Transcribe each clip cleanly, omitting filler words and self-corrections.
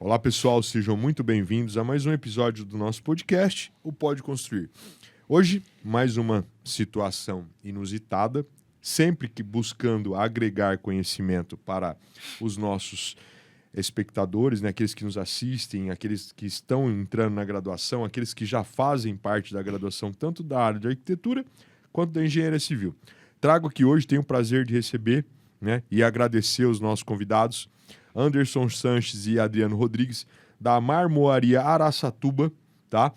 Olá, pessoal, sejam muito bem-vindos a mais um episódio do nosso podcast, o Pode Construir. Hoje, mais uma situação inusitada, sempre que buscando agregar conhecimento para os nossos espectadores, né, aqueles que nos assistem, aqueles que estão entrando na graduação, aqueles que já fazem parte da graduação, tanto da área de arquitetura quanto da engenharia civil. Trago aqui hoje, tenho o prazer de receber, né, e agradecer os nossos convidados, Anderson Sanches e Adriano Rodrigues, da Marmoaria Araçatuba, tá?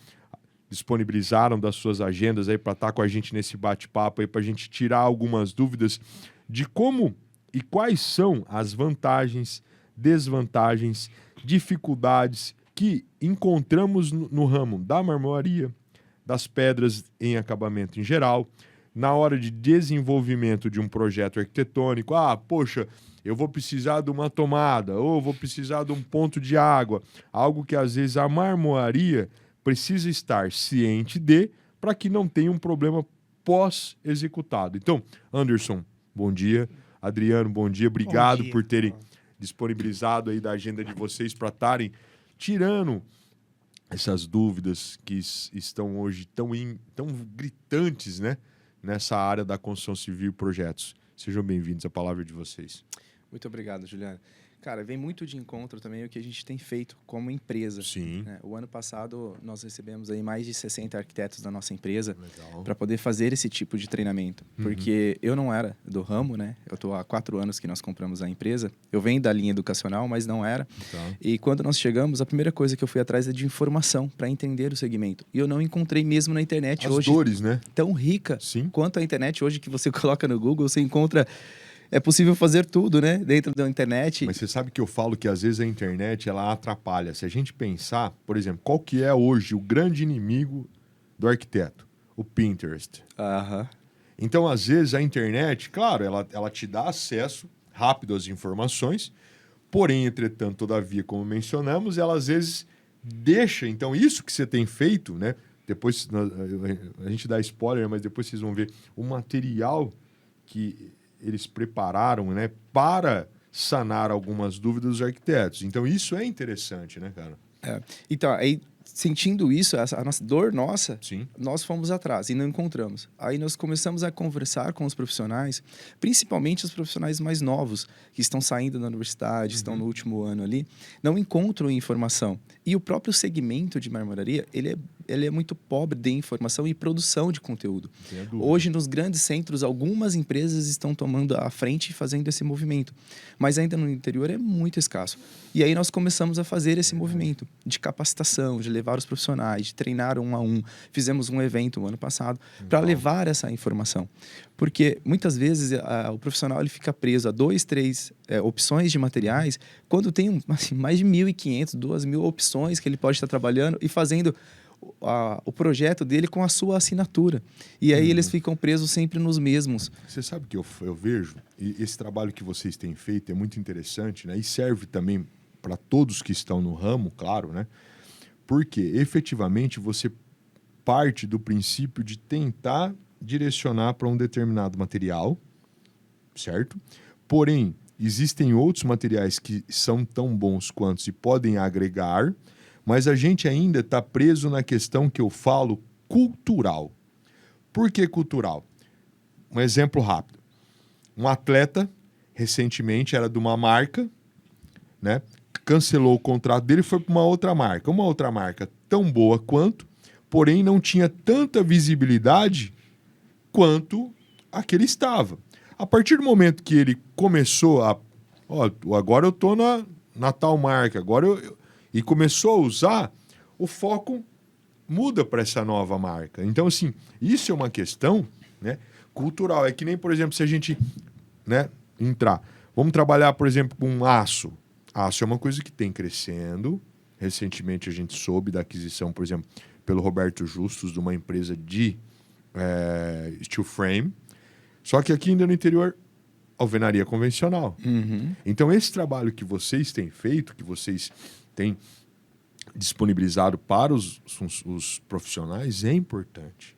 Disponibilizaram das suas agendas aí para estar com a gente nesse bate-papo aí, para a gente tirar algumas dúvidas de como e quais são as vantagens, desvantagens, dificuldades que encontramos no ramo da marmoaria, das pedras em acabamento em geral, na hora de desenvolvimento de um projeto arquitetônico. Poxa, eu vou precisar de uma tomada, ou vou precisar de um ponto de água, algo que às vezes a marmoaria precisa estar ciente de, para que não tenha um problema pós-executado. Então, Anderson, bom dia. Adriano, bom dia. Obrigado por terem disponibilizado aí da agenda de vocês para estarem tirando essas dúvidas que estão hoje tão gritantes, né, nessa área da construção civil e projetos. Sejam bem-vindos, a palavra é de vocês. Muito obrigado, Juliano. Cara, vem muito de encontro também o que a gente tem feito como empresa. Sim. Né? O ano passado, nós recebemos aí mais de 60 arquitetos da nossa empresa para poder fazer esse tipo de treinamento. Porque eu não era do ramo, né? Eu estou há 4 anos que nós compramos a empresa. Eu venho da linha educacional, mas não era. Tá. E quando nós chegamos, a primeira coisa que eu fui atrás é de informação para entender o segmento. E eu não encontrei mesmo na internet As hoje dores, né? tão rica Sim. quanto a internet hoje, que você coloca no Google, você encontra... É possível fazer tudo, né? Dentro da internet. Mas você sabe que eu falo que às vezes a internet ela atrapalha. Se a gente pensar, por exemplo, qual que é hoje o grande inimigo do arquiteto? O Pinterest. Aham. Então, às vezes, a internet, claro, ela te dá acesso rápido às informações, porém, entretanto, todavia, como mencionamos, ela às vezes deixa. Então, isso que você tem feito, né? Depois a gente dá spoiler, mas depois vocês vão ver o material que eles prepararam, né, para sanar algumas dúvidas dos arquitetos. Então, isso é interessante, né, cara? Então, aí, sentindo isso, a nossa dor nossa, Sim. nós fomos atrás e não encontramos. Aí nós começamos a conversar com os profissionais, principalmente os profissionais mais novos, que estão saindo da universidade, estão no último ano ali, não encontram informação. E o próprio segmento de marmoraria, ele é muito pobre de informação e produção de conteúdo. Hoje, nos grandes centros, algumas empresas estão tomando a frente e fazendo esse movimento. Mas ainda no interior é muito escasso. E aí nós começamos a fazer esse movimento de capacitação, de levar os profissionais, de treinar 1 a 1. Fizemos um evento no ano passado para levar essa informação. Porque muitas vezes o profissional ele fica preso a 2, 3 opções de materiais, quando tem assim, mais de 1.500, 2.000 opções que ele pode estar trabalhando e fazendo o projeto dele com a sua assinatura. E aí eles ficam presos sempre nos mesmos. Você sabe que eu vejo, e esse trabalho que vocês têm feito é muito interessante, né? E serve também para todos que estão no ramo, claro, né? Porque efetivamente você parte do princípio de tentar direcionar para um determinado material, certo? Porém, existem outros materiais que são tão bons quanto e podem agregar, mas a gente ainda está preso na questão que eu falo cultural. Por que cultural? Um exemplo rápido. Um atleta, recentemente, era de uma marca, né? Cancelou o contrato dele e foi para uma outra marca. Uma outra marca tão boa quanto, porém não tinha tanta visibilidade quanto a que ele estava. A partir do momento que ele começou a... agora eu estou na tal marca, agora e começou a usar, o foco muda para essa nova marca. Então, assim, isso é uma questão, né, cultural. É que nem, por exemplo, se a gente, né, entrar... Vamos trabalhar, por exemplo, com aço. Aço é uma coisa que tem crescendo. Recentemente a gente soube da aquisição, por exemplo, pelo Roberto Justus, de uma empresa de steel frame. Só que aqui ainda no interior, alvenaria convencional. Então, esse trabalho que vocês têm feito, que vocês têm disponibilizado para os profissionais, é importante.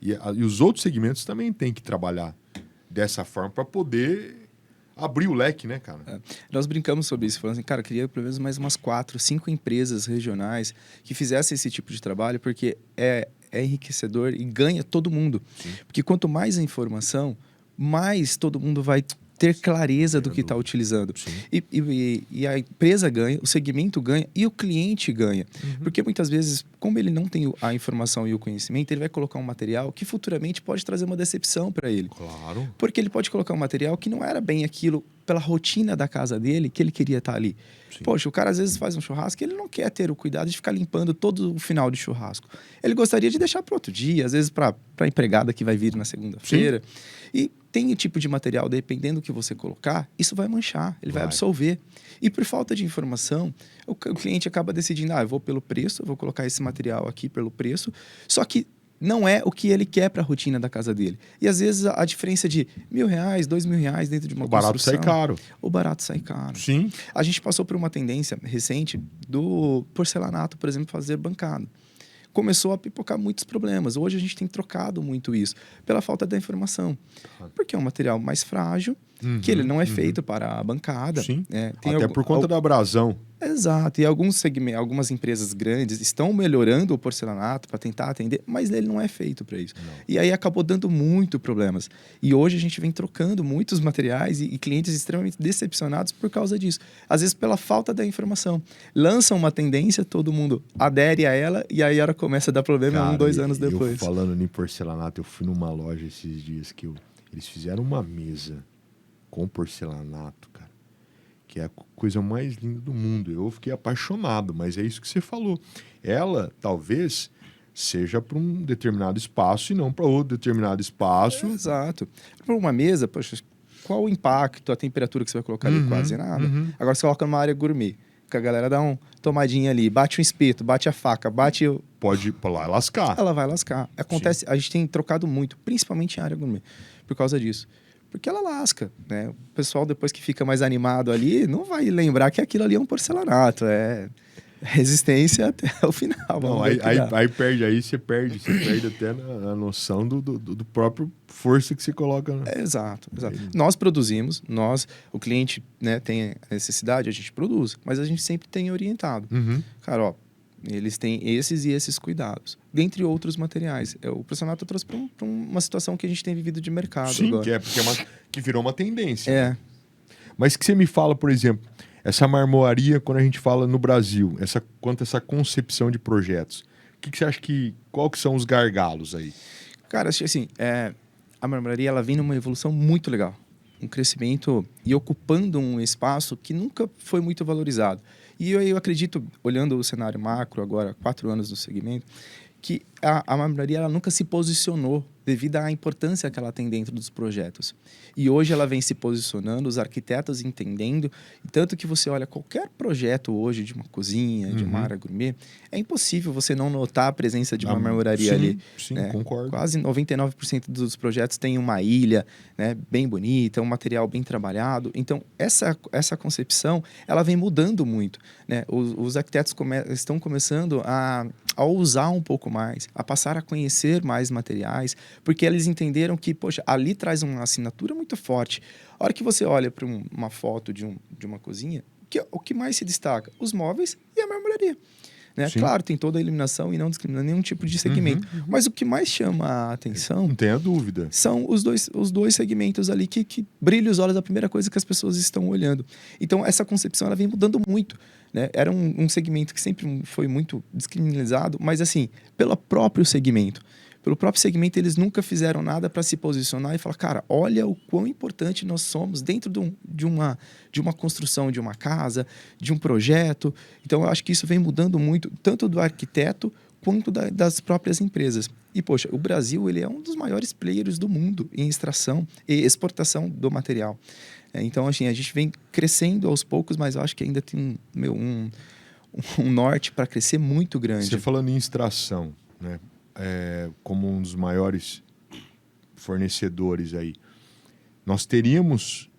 E os outros segmentos também têm que trabalhar dessa forma para poder Abrir o leque, né, cara? Nós brincamos sobre isso, falando assim, cara, queria pelo menos mais umas 4, 5 empresas regionais que fizessem esse tipo de trabalho, porque é enriquecedor e ganha todo mundo. Sim. Porque quanto mais a informação, mais todo mundo vai ter clareza do que está utilizando. E a empresa ganha, o segmento ganha e o cliente ganha. Porque muitas vezes, como ele não tem a informação e o conhecimento, ele vai colocar um material que futuramente pode trazer uma decepção para ele. Claro. Porque ele pode colocar um material que não era bem aquilo pela rotina da casa dele que ele queria estar ali. Sim. Poxa, o cara às vezes faz um churrasco e ele não quer ter o cuidado de ficar limpando todo o final de churrasco. Ele gostaria de deixar para outro dia, às vezes para a empregada que vai vir na segunda-feira. E tem o tipo de material, dependendo do que você colocar, isso vai manchar, ele vai absorver. E por falta de informação, o cliente acaba decidindo, eu vou pelo preço, eu vou colocar esse material aqui pelo preço, só que não é o que ele quer para a rotina da casa dele. E às vezes a diferença de R$1.000, R$2.000 dentro de uma construção... O barato sai caro. O barato sai caro. Sim. A gente passou por uma tendência recente do porcelanato, por exemplo, fazer bancada. Começou a pipocar muitos problemas. Hoje a gente tem trocado muito isso pela falta da informação. Porque é um material mais frágil, que ele não é feito para a bancada. Sim. Tem até por conta da abrasão. Exato. E algumas empresas grandes estão melhorando o porcelanato para tentar atender, mas ele não é feito para isso. Não. E aí acabou dando muito problemas. E hoje a gente vem trocando muitos materiais e clientes extremamente decepcionados por causa disso. Às vezes pela falta da informação. Lançam uma tendência, todo mundo adere a ela e aí a hora começa a dar problema. Cara, 1, 2 anos depois. Eu falando em porcelanato, eu fui numa loja esses dias que eles fizeram uma mesa com porcelanato, cara, que é a coisa mais linda do mundo. Eu fiquei apaixonado, mas é isso que você falou. Ela, talvez, seja para um determinado espaço e não para outro determinado espaço. Exato. Para uma mesa, poxa, qual o impacto, a temperatura que você vai colocar ali? Quase nada. Agora você coloca numa área gourmet, que a galera dá uma tomadinha ali, bate um espeto, bate a faca, bate... Pode lá lascar. Ela vai lascar. Acontece, a gente tem trocado muito, principalmente em área gourmet, por causa disso. Porque ela lasca, né? O pessoal, depois que fica mais animado ali, não vai lembrar que aquilo ali é um porcelanato. É resistência até o final. Não, aí você perde até a noção do próprio força que você coloca. Né? Exato. Nós produzimos, o cliente, né, tem a necessidade, a gente produz, mas a gente sempre tem orientado. Cara, eles têm esses e esses cuidados, dentre outros materiais. O porcelanato trouxe para uma situação que a gente tem vivido de mercado. Sim, agora. Que virou uma tendência. É. Mas que você me fala, por exemplo, essa marmoraria, quando a gente fala no Brasil, quanto a essa concepção de projetos, o que você acha qual que são os gargalos aí? Cara, assim, a marmoraria ela vem numa evolução muito legal. Um crescimento e ocupando um espaço que nunca foi muito valorizado. E eu acredito, olhando o cenário macro agora, 4 anos do segmento, que a marmoraria ela nunca se posicionou devido à importância que ela tem dentro dos projetos. E hoje ela vem se posicionando, os arquitetos entendendo, tanto que você olha qualquer projeto hoje de uma cozinha, de uma área gourmet, é impossível você não notar a presença de uma marmoraria ali. Sim, né? Concordo. Quase 99% dos projetos tem uma ilha, né, bem bonita, um material bem trabalhado. Então, essa concepção, ela vem mudando muito. Né? Os arquitetos estão começando a usar um pouco mais, a passar a conhecer mais materiais, porque eles entenderam que, poxa, ali traz uma assinatura muito forte. A hora que você olha para uma foto de uma cozinha, o que mais se destaca? Os móveis e a marmoraria. Né? Claro, tem toda a iluminação e não discrimina nenhum tipo de segmento. Mas o que mais chama a atenção... Não tenha dúvida. São os dois segmentos ali que brilham os olhos, a primeira coisa que as pessoas estão olhando. Então, essa concepção ela vem mudando muito. Né? Era um segmento que sempre foi muito descriminalizado, mas assim, pelo próprio segmento. Pelo próprio segmento, eles nunca fizeram nada para se posicionar e falar, cara, olha o quão importante nós somos dentro de uma construção de uma casa, de um projeto. Então, eu acho que isso vem mudando muito, tanto do arquiteto quanto das próprias empresas. E, poxa, o Brasil ele é um dos maiores players do mundo em extração e exportação do material. Então, assim, a gente vem crescendo aos poucos, mas eu acho que ainda tem um norte para crescer muito grande. Você falando em extração, né? Como um dos maiores fornecedores aí, nós teríamos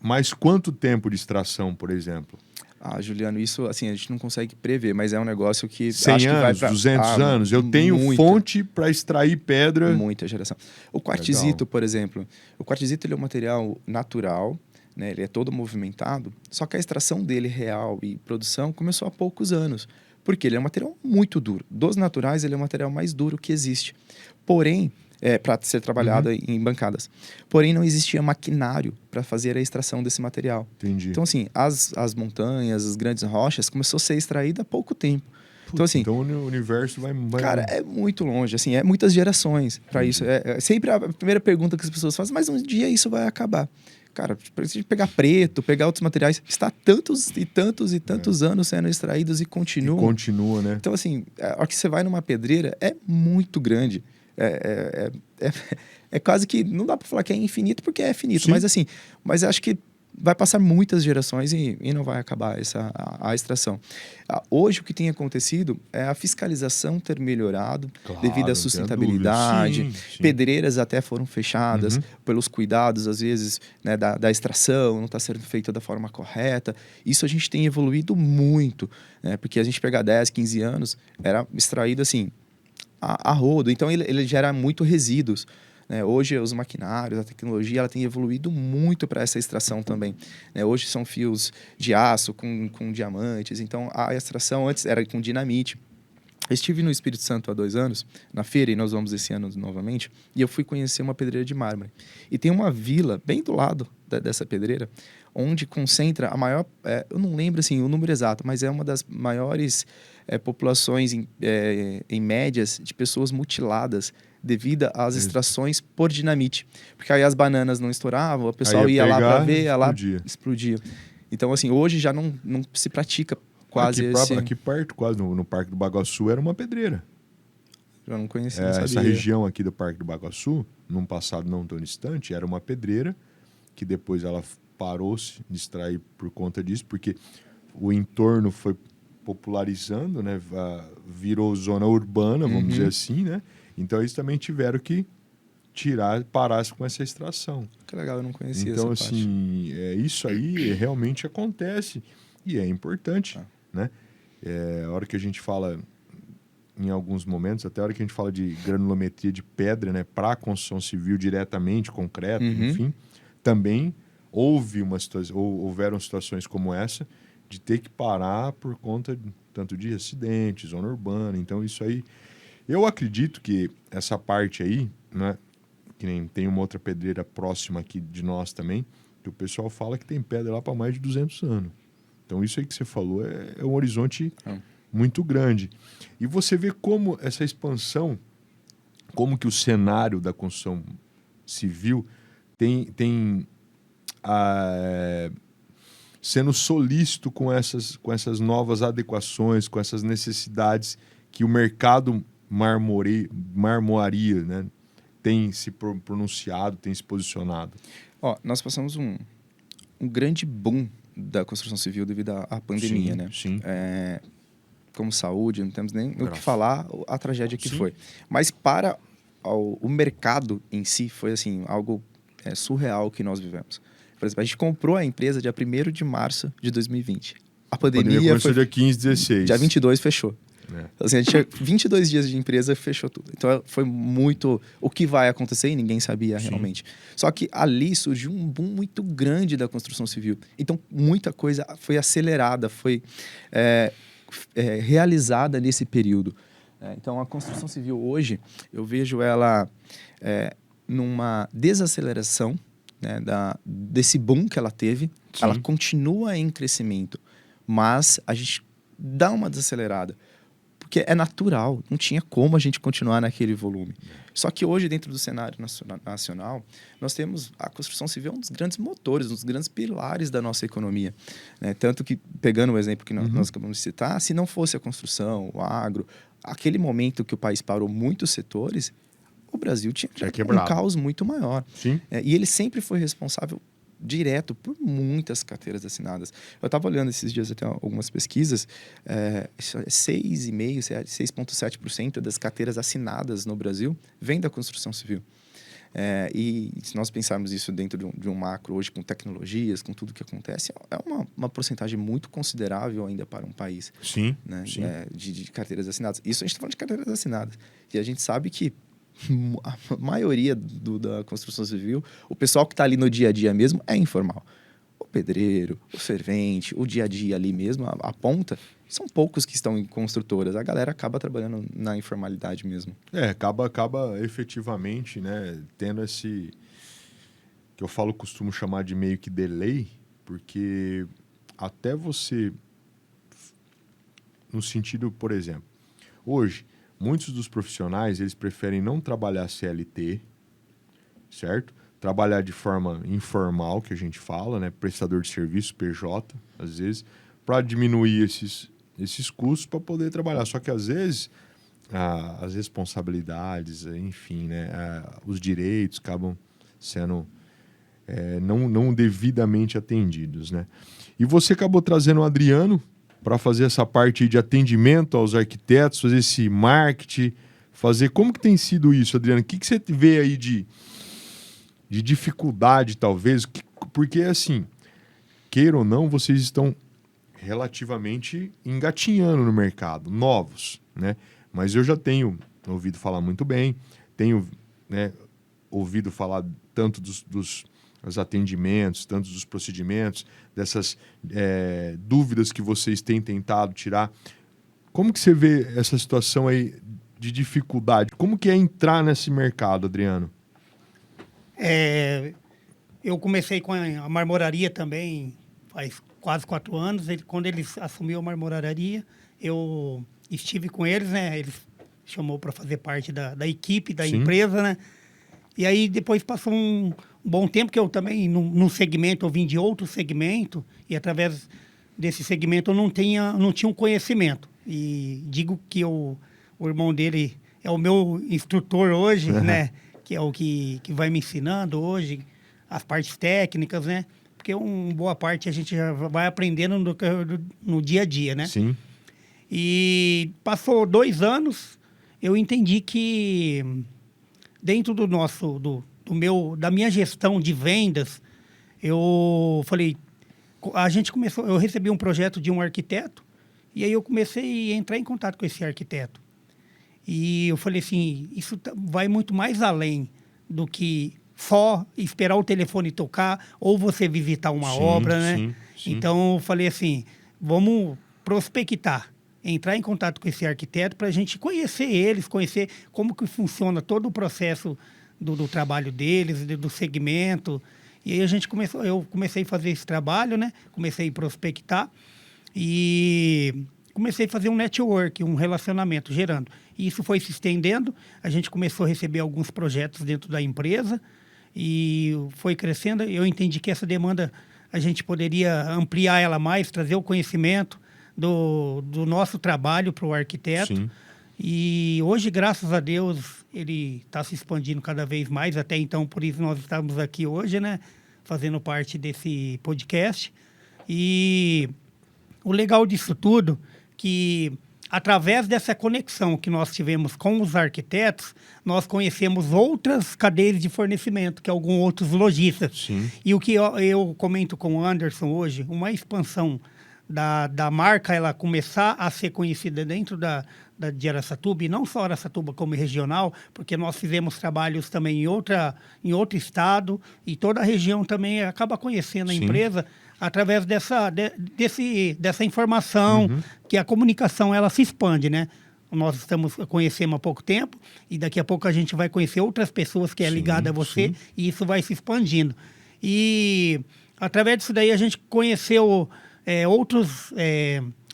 mais quanto tempo de extração, por exemplo? Ah, Juliano, isso assim, a gente não consegue prever, mas é um negócio que 100 acho que vai anos, para 200 anos? Eu tenho fonte para extrair pedra. Muita geração. O quartzito, por exemplo, o quartzito ele é um material natural, né? Ele é todo movimentado, só que a extração dele real e produção começou há poucos anos, porque ele é um material muito duro. Dos naturais, ele é o material mais duro que existe. Porém, para ser trabalhado em bancadas. Porém, não existia maquinário para fazer a extração desse material. Entendi. Então, assim, as montanhas, as grandes rochas, começou a ser extraída há pouco tempo. Então, assim, então o universo vai... Cara, é muito longe, assim, é muitas gerações para isso. É sempre a primeira pergunta que as pessoas fazem, mas um dia isso vai acabar. Cara, para gente pegar preto, pegar outros materiais, está tantos e tantos e tantos anos sendo extraídos e continuam. E continua, né? Então, assim, a hora que você vai numa pedreira, é muito grande. É quase que, não dá para falar que é infinito, porque é finito, mas assim, mas acho que vai passar muitas gerações e não vai acabar a extração. Hoje, o que tem acontecido é a fiscalização ter melhorado devido à sustentabilidade. Sim. Pedreiras até foram fechadas pelos cuidados, às vezes, né, da extração, não está sendo feita da forma correta. Isso a gente tem evoluído muito, né, porque a gente pegar 10, 15 anos, era extraído assim, a rodo. Então, ele gera muito resíduos. Hoje, os maquinários, a tecnologia, ela tem evoluído muito para essa extração também. Hoje, são fios de aço com diamantes. Então, a extração antes era com dinamite. Eu estive no Espírito Santo há 2 anos, na feira, e nós vamos esse ano novamente, e eu fui conhecer uma pedreira de mármore. E tem uma vila bem do lado dessa pedreira, onde concentra a maior... eu não lembro assim, o número exato, mas é uma das maiores populações em médias de pessoas mutiladas devido às extrações por dinamite. Porque aí as bananas não estouravam, o pessoal ia lá para ver, ia lá, explodia. Então, assim, hoje já não se pratica quase aqui perto, quase no Parque do Baguaçu, era uma pedreira. Já não conhecia, não sabia. Essa região aqui do Parque do Baguaçu, num passado não tão distante, era uma pedreira que depois ela parou-se de extrair por conta disso, porque o entorno foi popularizando, né? Virou zona urbana, vamos dizer assim, né? Então eles também tiveram que parar com essa extração. Que legal, eu não conhecia então, essa parte. Então, assim, isso aí realmente acontece e é importante, né? A hora que a gente fala, em alguns momentos, até a hora que a gente fala de granulometria de pedra, né? Para a construção civil diretamente, concreto, enfim, também houveram situações como essa, de ter que parar por conta tanto de acidentes, zona urbana. Então, isso aí... Eu acredito que essa parte aí, né, que nem tem uma outra pedreira próxima aqui de nós também, que o pessoal fala que tem pedra lá para mais de 200 anos. Então, isso aí que você falou é um horizonte muito grande. E você vê como essa expansão, como que o cenário da construção civil tem sendo solícito com essas novas adequações, com essas necessidades que o mercado marmoaria, né, tem se pronunciado, tem se posicionado. Nós passamos um grande boom da construção civil devido à pandemia, né? Sim. Como saúde, não temos nem o que falar a tragédia que foi. Mas para o mercado em si, foi assim, algo surreal que nós vivemos. Por exemplo, a gente comprou a empresa dia 1º de março de 2020. A pandemia começou dia 15, 16. Dia 22 fechou. Assim, a gente tinha 22 dias de empresa, fechou tudo. Então, foi muito... O que vai acontecer e ninguém sabia realmente. Só que ali surgiu um boom muito grande da construção civil. Então, muita coisa foi acelerada, foi realizada nesse período. Então, a construção civil hoje, eu vejo ela numa desaceleração, né, desse boom que ela teve. Ela continua em crescimento, mas a gente dá uma desacelerada. Porque é natural, não tinha como a gente continuar naquele volume. Só que hoje, dentro do cenário nacional, nós temos a construção civil um dos grandes motores, um dos grandes pilares da nossa economia. Né? Tanto que, pegando o exemplo que nós acabamos de citar, se não fosse a construção, o agro, aquele momento que o país parou muitos setores, o Brasil tinha um caos muito maior. E ele sempre foi responsável direto por muitas carteiras assinadas. Eu estava olhando esses dias até algumas pesquisas, 6,5%, 6,7% das carteiras assinadas no Brasil vem da construção civil. E se nós pensarmos isso dentro de um macro hoje, com tecnologias, com tudo que acontece, é uma porcentagem muito considerável ainda para um país. Sim, Né? sim. De carteiras assinadas. Isso a gente está falando de carteiras assinadas. E a gente sabe que a maioria da construção civil, o pessoal que está ali no dia a dia mesmo é informal. O pedreiro, o servente, o dia a dia ali mesmo, a ponta, são poucos que estão em construtoras. A galera acaba trabalhando na informalidade mesmo. Acaba efetivamente, né, tendo esse que eu costumo chamar de meio que delay, porque até você, no sentido, por exemplo, hoje, muitos dos profissionais, eles preferem não trabalhar CLT, certo? Trabalhar de forma informal, que a gente fala, né? Prestador de serviço, PJ, às vezes, para diminuir esses custos para poder trabalhar. Só que, às vezes, as responsabilidades, enfim, né? Os direitos acabam sendo não devidamente atendidos, né? E você acabou trazendo o Adriano para fazer essa parte de atendimento aos arquitetos, fazer esse marketing, Como que tem sido isso, Adriano? O que você vê aí de dificuldade, talvez? Porque, assim, queira ou não, vocês estão relativamente engatinhando no mercado, novos, né? Mas eu já tenho ouvido falar muito bem, tenho, né, ouvido falar tanto dos atendimentos, tanto dos procedimentos, dessas dúvidas que vocês têm tentado tirar. Como que você vê essa situação aí de dificuldade? Como que é entrar nesse mercado, Adriano? Eu comecei com a marmoraria também faz quase 4 anos. Quando eles assumiu a marmoraria, eu estive com eles, né? Eles chamou para fazer parte da equipe da Sim. empresa, né? E aí depois passou um bom tempo que eu também, num segmento, eu vim de outro segmento e através desse segmento eu não tinha um conhecimento. E digo que o irmão dele é o meu instrutor hoje, né? Que é o que vai me ensinando hoje, as partes técnicas, né? Porque boa parte a gente já vai aprendendo no dia a dia, né? Sim. E passou 2 anos, eu entendi que dentro da minha gestão de vendas, eu falei, eu recebi um projeto de um arquiteto, e aí eu comecei a entrar em contato com esse arquiteto. E eu falei assim, isso vai muito mais além do que só esperar o telefone tocar ou você visitar uma obra, né? Sim. Então eu falei assim, vamos prospectar, entrar em contato com esse arquiteto para a gente conhecer eles, conhecer como que funciona todo o processo do trabalho deles, do segmento. E aí eu comecei a fazer esse trabalho, né? Comecei a prospectar e comecei a fazer um network, um relacionamento, gerando. E isso foi se estendendo, a gente começou a receber alguns projetos dentro da empresa e foi crescendo. Eu entendi que essa demanda a gente poderia ampliar ela mais, trazer o conhecimento do nosso trabalho para o arquiteto. Sim. E hoje, graças a Deus, ele está se expandindo cada vez mais. Até então, por isso nós estamos aqui hoje, né? Fazendo parte desse podcast. E o legal disso tudo, que através dessa conexão que nós tivemos com os arquitetos, nós conhecemos outras cadeias de fornecimento, que alguns outros lojistas. Sim. E o que eu comento com o Anderson hoje, uma expansão da marca, ela começar a ser conhecida dentro de Araçatuba, e não só Araçatuba como regional, porque nós fizemos trabalhos também em outro estado, e toda a região também acaba conhecendo a Sim. empresa através dessa informação, que a comunicação ela se expande, né? Nós conhecemos há pouco tempo e daqui a pouco a gente vai conhecer outras pessoas que é ligada a você, sim. E isso vai se expandindo. E através disso daí a gente conheceu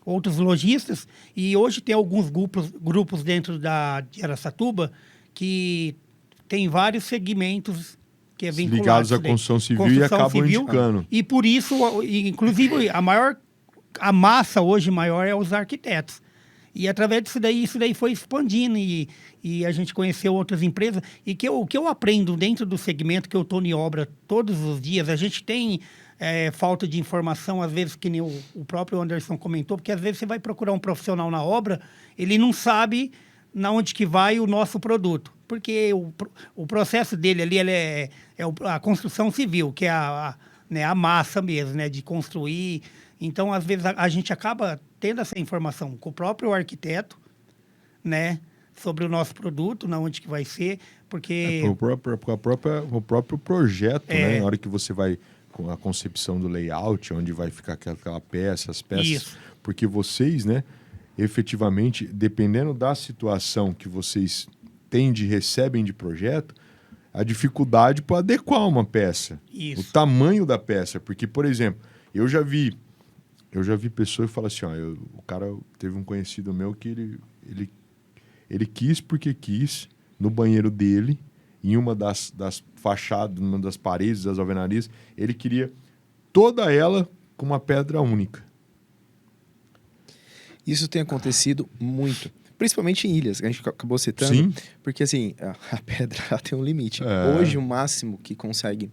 outros lojistas e hoje tem alguns grupos dentro de Araçatuba que tem vários segmentos que é vinculado Ligados à construção civil e acabam indicando. E por isso, inclusive, a massa hoje maior é os arquitetos. E através isso daí foi expandindo e a gente conheceu outras empresas. E o que eu aprendo dentro do segmento que eu estou em obra todos os dias, a gente tem falta de informação, às vezes, que nem o próprio Anderson comentou, porque às vezes você vai procurar um profissional na obra, ele não sabe na onde que vai o nosso produto. Porque o processo dele ali ele é a construção civil, que é né, a massa mesmo, né, de construir. Então, às vezes, a gente acaba tendo essa informação com o próprio arquiteto, né, sobre o nosso produto, na onde que vai ser, porque... O próprio projeto, né? Na hora que você vai com a concepção do layout, onde vai ficar aquela peça, as peças. Isso. Porque vocês, né, efetivamente, dependendo da situação que vocês recebem de projeto, a dificuldade para adequar uma peça. Isso. O tamanho da peça. Porque, por exemplo, eu já vi pessoas que falam assim, ó, o cara teve um conhecido meu que ele quis porque quis, no banheiro dele, em uma das fachadas, numa das paredes das alvenarias, ele queria toda ela com uma pedra única. Isso tem acontecido muito. Principalmente em ilhas, que a gente acabou citando. Sim. Porque, assim, a pedra ela tem um limite. Hoje, o máximo que consegue,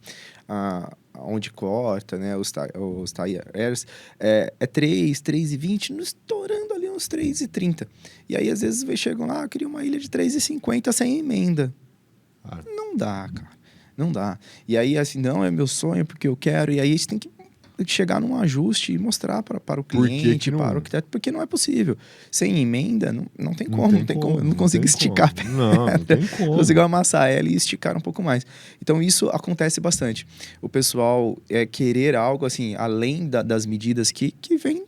onde corta, né, os tie airs, é 3,20, estourando ali uns 3,30. E aí, às vezes, chegam lá, cria uma ilha de 3,50 sem emenda. Não dá, cara. Não dá. E aí, assim, não, é meu sonho, porque eu quero. E aí, você tem que chegar num ajuste e mostrar para o cliente, para o arquiteto, porque não é possível. Sem emenda, não tem como. Eu não consigo esticar a pedra. Não tem como. Consigo amassar ela e esticar um pouco mais. Então, isso acontece bastante. O pessoal querer algo, assim, além das medidas que vem,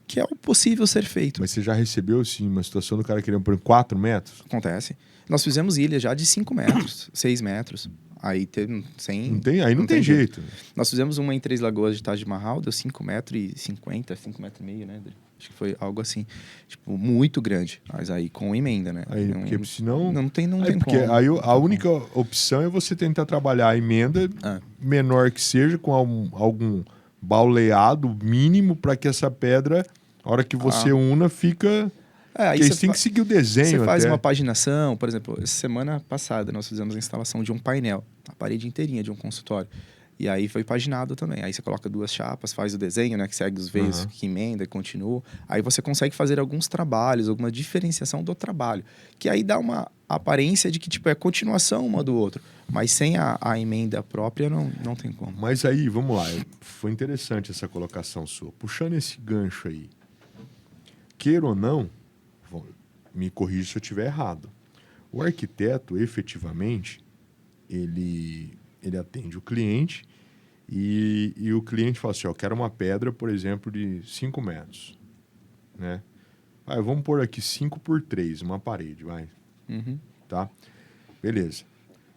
que é o possível ser feito. Mas você já recebeu, assim, uma situação do cara querendo por 4 metros? Acontece. Nós fizemos ilhas já de 5 metros, 6 metros. Aí não tem jeito. Nós fizemos uma em Três Lagoas de Taj Mahal, deu 5,50 metros, 5,5 metros, né? Acho que foi algo assim, tipo, muito grande. Mas aí com emenda, né? Aí, porque senão... Não tem porque como. aí a única opção é você tentar trabalhar a emenda, menor que seja, com algum bauleado mínimo, para que essa pedra, a hora que você una, fica... Aí você tem que seguir o desenho. Você faz até uma paginação, por exemplo, semana passada nós fizemos a instalação de um painel, a parede inteirinha de um consultório. E aí foi paginado também. Aí você coloca 2 chapas, faz o desenho, né? Que segue os veios, que emenda e continua. Aí você consegue fazer alguns trabalhos, alguma diferenciação do trabalho. Que aí dá uma aparência de que tipo, é continuação uma do outro. Mas sem a emenda própria, não tem como. Mas aí, vamos lá. Foi interessante essa colocação sua. Puxando esse gancho aí. Queira ou não, me corrija se eu estiver errado. O arquiteto, efetivamente, ele atende o cliente e o cliente fala assim, eu quero uma pedra, por exemplo, de 5 metros. Né? Vamos pôr aqui 5 por 3, uma parede, vai. Tá? Beleza.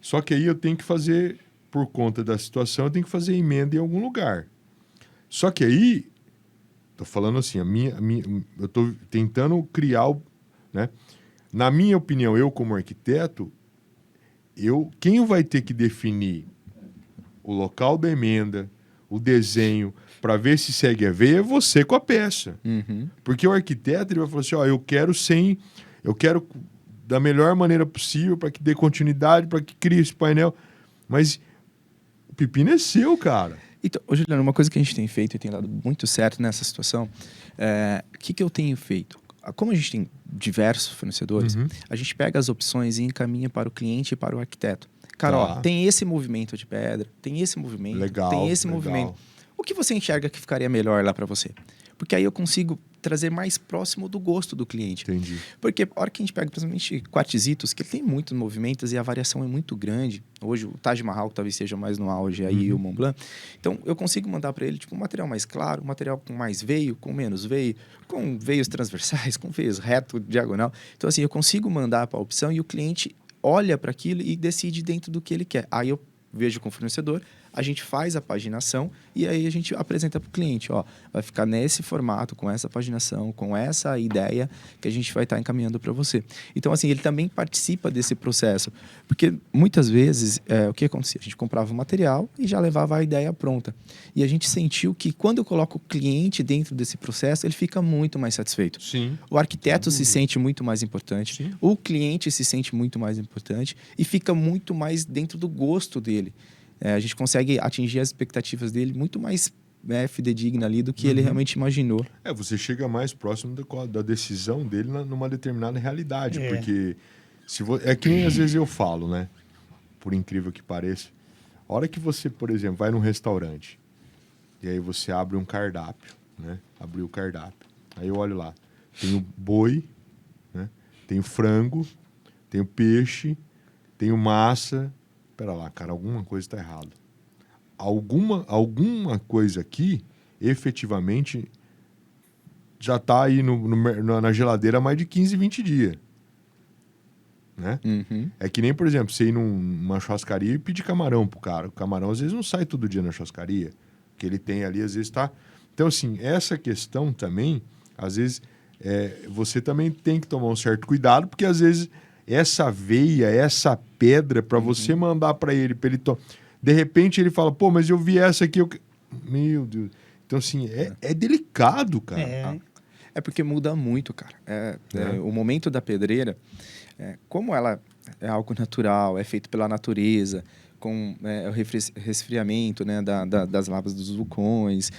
Só que aí eu tenho que fazer, por conta da situação, eu tenho que fazer emenda em algum lugar. Só que aí, tô falando assim, eu tô tentando criar né? Na minha opinião, eu como arquiteto, quem vai ter que definir o local da emenda, o desenho, para ver se segue a veia, é você com a peça. Porque o arquiteto ele vai falar assim, eu quero da melhor maneira possível para que dê continuidade, para que crie esse painel. Mas o pepino é seu, cara. Então, Juliano, uma coisa que a gente tem feito e tem dado muito certo nessa situação, o que eu tenho feito? Como a gente tem diversos fornecedores, a gente pega as opções e encaminha para o cliente e para o arquiteto. Cara, ó, tem esse movimento de pedra, tem esse movimento, tem esse movimento. O que você enxerga que ficaria melhor lá para você? Porque aí eu consigo trazer mais próximo do gosto do cliente. Entendi. Porque a hora que a gente pega, principalmente, quartzitos, que ele tem muitos movimentos e a variação é muito grande. Hoje, o Taj Mahal que talvez seja mais no auge, aí o Mont Blanc. Então, eu consigo mandar para ele tipo, um material mais claro, um material com mais veio, com menos veio, com veios transversais, com veios reto, diagonal. Então, assim, eu consigo mandar para a opção e o cliente olha para aquilo e decide dentro do que ele quer. Aí eu vejo com o fornecedor, a gente faz a paginação e aí a gente apresenta para o cliente, ó, vai ficar nesse formato, com essa paginação, com essa ideia que a gente vai estar encaminhando para você. Então, assim, ele também participa desse processo, porque muitas vezes, o que acontecia? A gente comprava o material e já levava a ideia pronta. E a gente sentiu que quando eu coloco o cliente dentro desse processo, ele fica muito mais satisfeito. Sim. O arquiteto se sente muito mais importante, Sim. O cliente se sente muito mais importante e fica muito mais dentro do gosto dele. A gente consegue atingir as expectativas dele muito mais fidedigna ali do que ele realmente imaginou. Você chega mais próximo da decisão dele numa determinada realidade, porque é que nem às vezes eu falo, né? Por incrível que pareça, a hora que você, por exemplo, vai num restaurante e aí você abre um cardápio, né? Abriu o cardápio, aí eu olho lá, tem o boi, né? Tem o frango, tem o peixe, tem o massa. Pera lá, cara, alguma coisa está errada. Alguma coisa aqui, efetivamente, já está aí na geladeira há mais de 15, 20 dias. Né? É que nem, por exemplo, você ir numa churrascaria e pedir camarão pro cara. O camarão, às vezes, não sai todo dia na churrascaria. O que ele tem ali, às vezes, está... Então, assim, essa questão também, às vezes, você também tem que tomar um certo cuidado, porque, às vezes, essa veia, essa pedra, para você mandar para ele, de repente, ele fala, pô, mas eu vi essa aqui... Meu Deus... Então, assim, é delicado, cara. É porque muda muito, cara. O momento da pedreira, como ela é algo natural, é feito pela natureza, com o resfriamento, né, das lavas dos vulcões,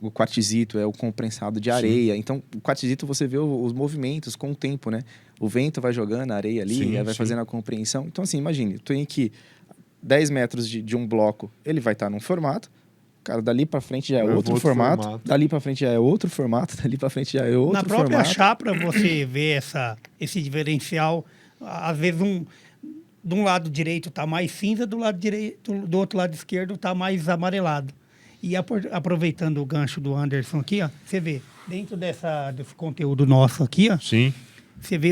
o quartzito é o comprensado de areia. Sim. Então, o quartzito você vê os movimentos com o tempo, né? O vento vai jogando a areia ali, vai fazendo a compreensão. Então, assim, imagine, eu tenho aqui 10 metros de um bloco, ele vai estar num formato, cara, dali para frente já é outro formato, dali para frente já é outro formato, dali para frente já é outro formato. Na própria chapa, você vê esse diferencial, às vezes de um lado direito está mais cinza, do outro lado esquerdo está mais amarelado. E aproveitando o gancho do Anderson aqui, ó, você vê, dentro desse conteúdo nosso aqui, ó, sim, você vê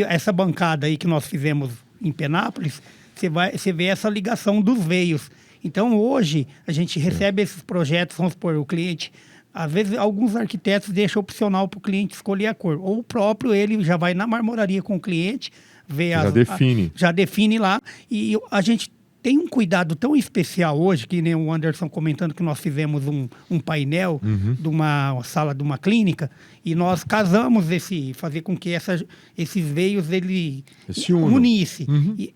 essa bancada aí que nós fizemos em Penápolis, você vê essa ligação dos veios. Então, hoje, a gente recebe esses projetos, vamos supor, o cliente... Às vezes, alguns arquitetos deixam opcional para o cliente escolher a cor. Ou o próprio, ele já vai na marmoraria com o cliente, já define lá. E a gente tem um cuidado tão especial hoje, que nem o Anderson comentando que nós fizemos um painel de uma sala de uma clínica, e nós casamos fazer com que esses veios ele unisse.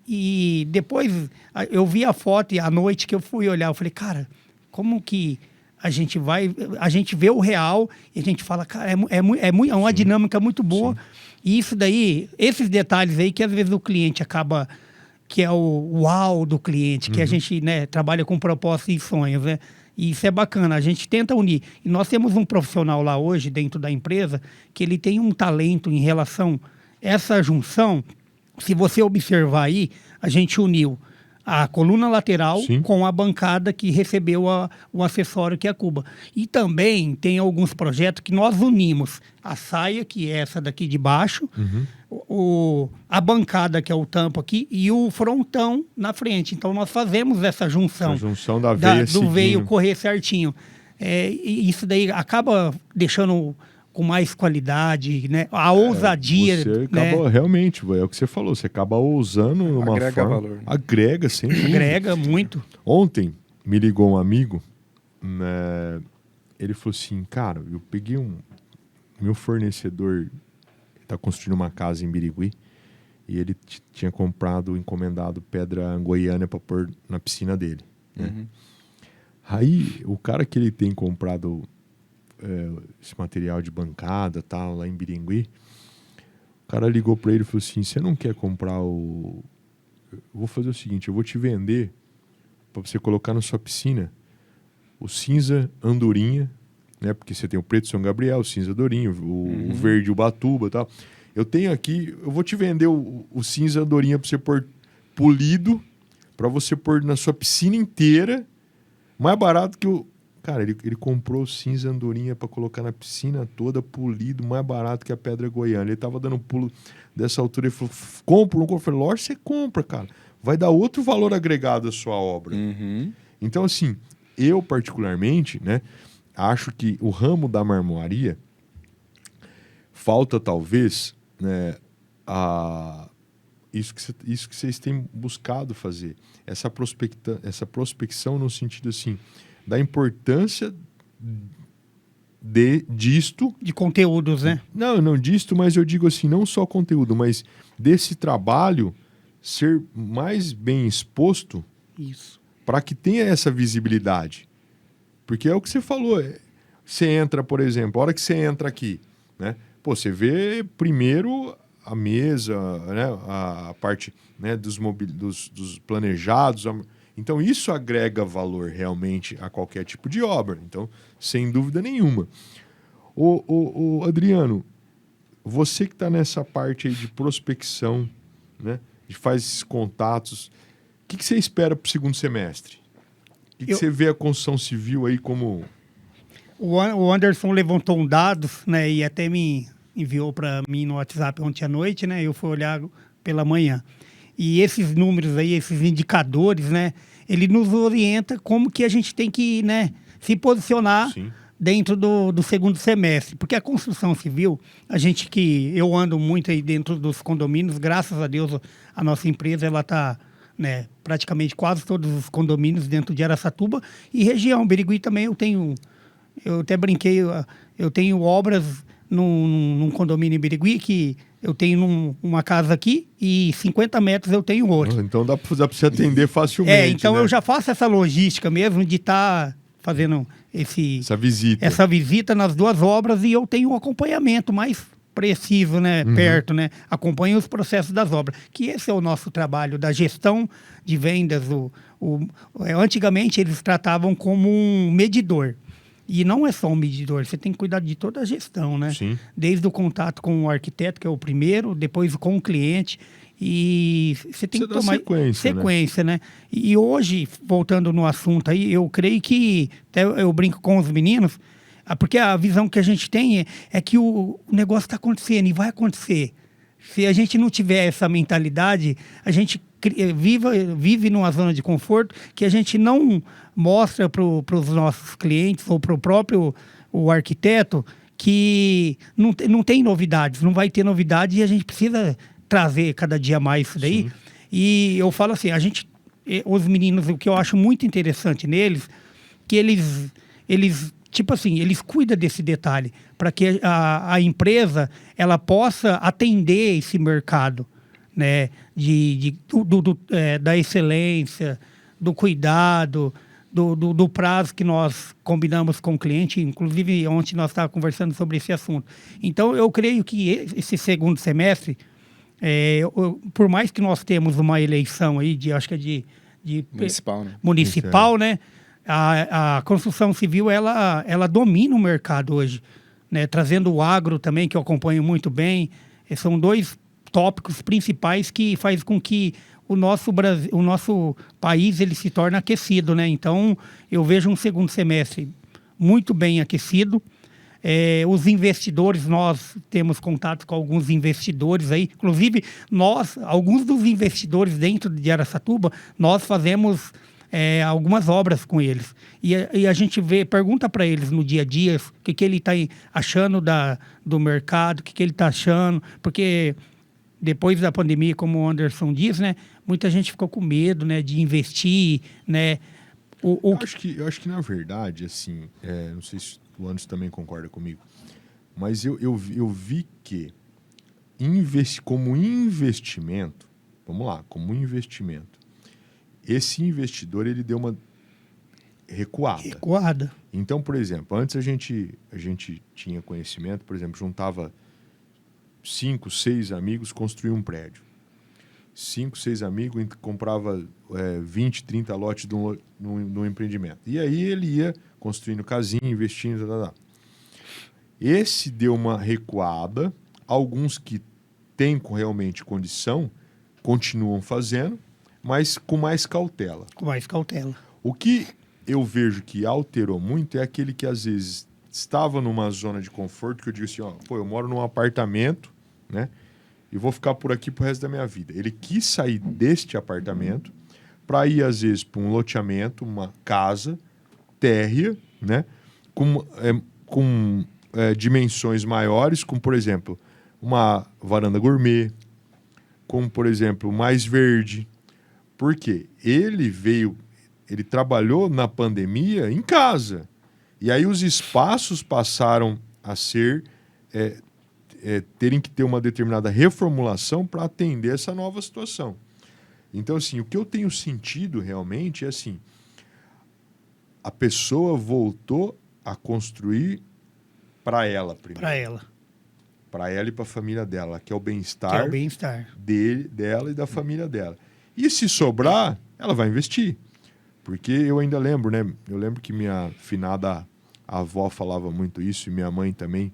E depois eu vi a foto e à noite que eu fui olhar, eu falei, cara, como que a gente vê o real e a gente fala, cara, é uma dinâmica muito boa. Sim. E isso daí, esses detalhes aí que às vezes o cliente acaba, que é o uau do cliente, que a gente, né, trabalha com propósito e sonhos, né? E isso é bacana, a gente tenta unir. E nós temos um profissional lá hoje, dentro da empresa, que ele tem um talento em relação a essa junção. Se você observar aí, a gente uniu a coluna lateral com a bancada que recebeu o acessório, que é a cuba. E também tem alguns projetos que nós unimos a saia, que é essa daqui de baixo, a bancada, que é o tampo aqui, e o frontão na frente. Então, nós fazemos essa junção. A junção da veia do veio correr certinho. E isso daí acaba deixando com mais qualidade, né? A ousadia. Você acaba, realmente, é o que você falou, você acaba ousando numa forma. Valor. Agrega, sem dúvida. Agrega muito. Ontem me ligou um amigo, né, ele falou assim, cara, eu peguei meu fornecedor está construindo uma casa em Birigui e ele tinha encomendado pedra goiana para pôr na piscina dele. Né? Aí, o cara que ele tem comprado esse material de bancada, tal, lá em Birigui, o cara ligou para ele e falou assim, você não quer comprar eu vou fazer o seguinte, eu vou te vender para você colocar na sua piscina o cinza andorinha, né? Porque você tem o preto São Gabriel, o cinza Dorinho, o verde Ubatuba e tal. Eu tenho aqui, eu vou te vender o cinza Andorinha para você pôr polido, para você pôr na sua piscina inteira, mais barato que o... Cara, ele comprou o cinza Andorinha para colocar na piscina toda, polido, mais barato que a pedra goiana. Ele tava dando um pulo dessa altura e falou, compra, não compra? Eu falei, lógico, você compra, cara. Vai dar outro valor agregado à sua obra. Então, assim, eu particularmente, né, acho que o ramo da marmoraria falta talvez, né, isso que vocês têm buscado fazer, essa prospecção no sentido assim da importância disto, de conteúdos, né? Não disto, mas eu digo assim, não só conteúdo, mas desse trabalho ser mais bem exposto, isso, para que tenha essa visibilidade. Porque é o que você falou. Você entra, por exemplo, a hora que você entra aqui, né? Pô, você vê primeiro a mesa, né? A parte, né? dos planejados. Então, isso agrega valor realmente a qualquer tipo de obra. Então, sem dúvida nenhuma. Ô, Adriano, você que está nessa parte aí de prospecção, né? De faz esses contatos, o que você espera para o segundo semestre? O que você vê a construção civil aí como... O Anderson levantou um dado, né, e até me enviou para mim no WhatsApp ontem à noite, né, eu fui olhar pela manhã. E esses números aí, esses indicadores, né, ele nos orienta como que a gente tem que, né, se posicionar Sim. dentro do segundo semestre. Porque a construção civil, eu ando muito aí dentro dos condomínios, graças a Deus a nossa empresa, ela está, né, praticamente quase todos os condomínios dentro de Araçatuba e região. Birigui também eu até brinquei, eu tenho obras num condomínio em Birigui que eu tenho uma casa aqui e 50 metros eu tenho outro. Então dá para você atender facilmente. Então né? eu já faço essa logística mesmo de estar fazendo essa visita nas duas obras e eu tenho um acompanhamento mais preciso, né, perto, né? Acompanho os processos das obras, que esse é o nosso trabalho da gestão de vendas. Antigamente eles tratavam como um medidor. E não é só um medidor, você tem que cuidar de toda a gestão, né? Sim. Desde o contato com o arquiteto, que é o primeiro, depois com o cliente. E você tem que tomar sequência, né? E hoje, voltando no assunto aí, eu creio que, até eu brinco com os meninos, porque a visão que a gente tem é que o negócio está acontecendo e vai acontecer. Se a gente não tiver essa mentalidade, a gente vive numa zona de conforto que a gente não mostra para os nossos clientes ou para o próprio arquiteto que não tem novidades, não vai ter novidade e a gente precisa trazer cada dia mais isso daí. Sim. E eu falo assim, os meninos, o que eu acho muito interessante neles, que eles tipo assim, eles cuidam desse detalhe para que a empresa ela possa atender esse mercado, né, da excelência, do cuidado, do prazo que nós combinamos com o cliente. Inclusive, ontem nós estávamos conversando sobre esse assunto. Então, eu creio que esse segundo semestre, por mais que nós temos uma eleição aí, acho que é de municipal, né? Municipal, né? A construção civil, ela domina o mercado hoje, né? Trazendo o agro também, que eu acompanho muito bem. São dois tópicos principais que faz com que o nosso país ele se torne aquecido, né? Então, eu vejo um segundo semestre muito bem aquecido. Os investidores, nós temos contato com alguns investidores aí. Inclusive, alguns dos investidores dentro de Araçatuba, nós fazemos algumas obras com eles. E a gente pergunta para eles no dia a dia o que ele está achando do mercado, o que ele está achando, porque depois da pandemia, como o Anderson diz, né, muita gente ficou com medo, né, de investir, né. Eu acho que na verdade, assim, não sei se o Anderson também concorda comigo, mas eu vi que como investimento, vamos lá, como investimento, esse investidor ele deu uma recuada. Então, por exemplo, antes a gente tinha conhecimento, por exemplo, juntava 5, 6 amigos, construía um prédio. 5, 6 amigos, comprava 20, 30 lotes num empreendimento. E aí ele ia construindo casinha, investindo, Esse deu uma recuada. Alguns que têm realmente condição continuam fazendo, mas com mais cautela. Com mais cautela. O que eu vejo que alterou muito é aquele que às vezes estava numa zona de conforto, que eu digo assim, eu moro num apartamento, né? E vou ficar por aqui pro resto da minha vida. Ele quis sair deste apartamento para ir, às vezes, para um loteamento, uma casa térrea, né? Com dimensões maiores, como, por exemplo, uma varanda gourmet, como, por exemplo, mais verde. Por quê? Ele trabalhou na pandemia em casa. E aí os espaços passaram a terem que ter uma determinada reformulação para atender essa nova situação. Então, assim, o que eu tenho sentido realmente é assim, a pessoa voltou a construir para ela primeiro. Para ela. Para ela e para a família dela, que é o Que bem-estar é o bem-estar. dela e da família dela. E se sobrar, ela vai investir. Porque eu ainda lembro, né? Eu lembro que minha finada avó falava muito isso, e minha mãe também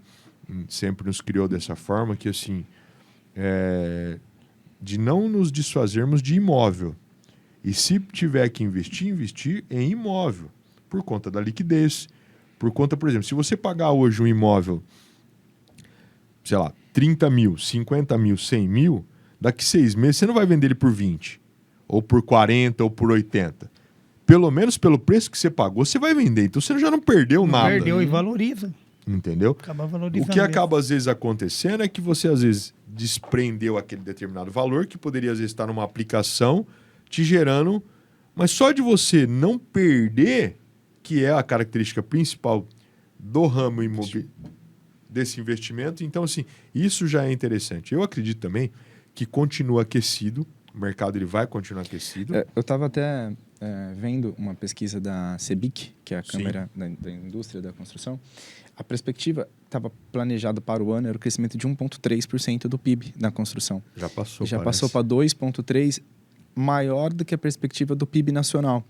sempre nos criou dessa forma, que assim, de não nos desfazermos de imóvel. E se tiver que investir em imóvel, por conta da liquidez. Por conta, por exemplo, se você pagar hoje um imóvel, sei lá, 30 mil, 50 mil, 100 mil, daqui 6 meses você não vai vender ele por 20, ou por 40, ou por 80. Pelo menos pelo preço que você pagou, você vai vender. Então você já não perdeu nada. Perdeu e valoriza. Entendeu? Acaba O valorizando. que acaba, às vezes, acontecendo é que você, às vezes, desprendeu aquele determinado valor que poderia, às vezes, estar numa aplicação te gerando... Mas só de você não perder, que é a característica principal do ramo imobiliário, desse investimento. Então, assim, isso já é interessante. Eu acredito também que continua aquecido, o mercado ele vai continuar aquecido. Eu estava até vendo uma pesquisa da CEBIC, que é a Sim. Câmara da Indústria da Construção. A perspectiva estava planejada para o ano era o crescimento de 1,3% do PIB na construção. Já passou, Já parece. passou para 2,3%, maior do que a perspectiva do PIB nacional.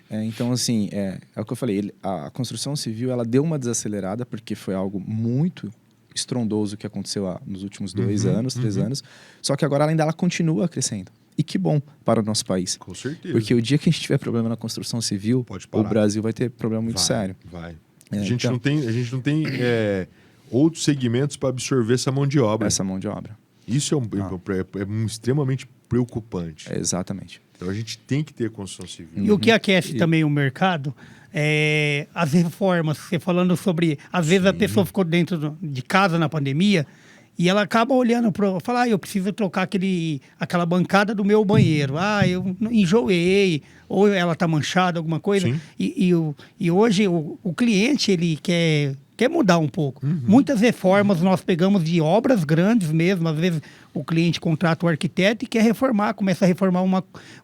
Então, assim, é o que eu falei, a construção civil ela deu uma desacelerada, porque foi algo muito estrondoso que aconteceu nos últimos 2 anos, 3 anos, só que agora ela continua crescendo. E que bom para o nosso país. Com certeza. Porque o dia que a gente tiver problema na construção civil, o Brasil vai ter problema muito sério. Vai. A gente não tem outros segmentos para absorver essa mão de obra. Essa mão de obra. Isso é extremamente preocupante. Exatamente. Então a gente tem que ter construção civil. E o que aquece também o mercado é as reformas. Você falando sobre... Às vezes a pessoa ficou dentro de casa na pandemia e ela acaba olhando para... Fala, eu preciso trocar aquela bancada do meu banheiro. Eu enjoei. Ou ela está manchada, alguma coisa. E hoje o cliente, ele quer mudar um pouco. Muitas reformas nós pegamos de obras grandes mesmo. Às vezes o cliente contrata o arquiteto e quer reformar, começa a reformar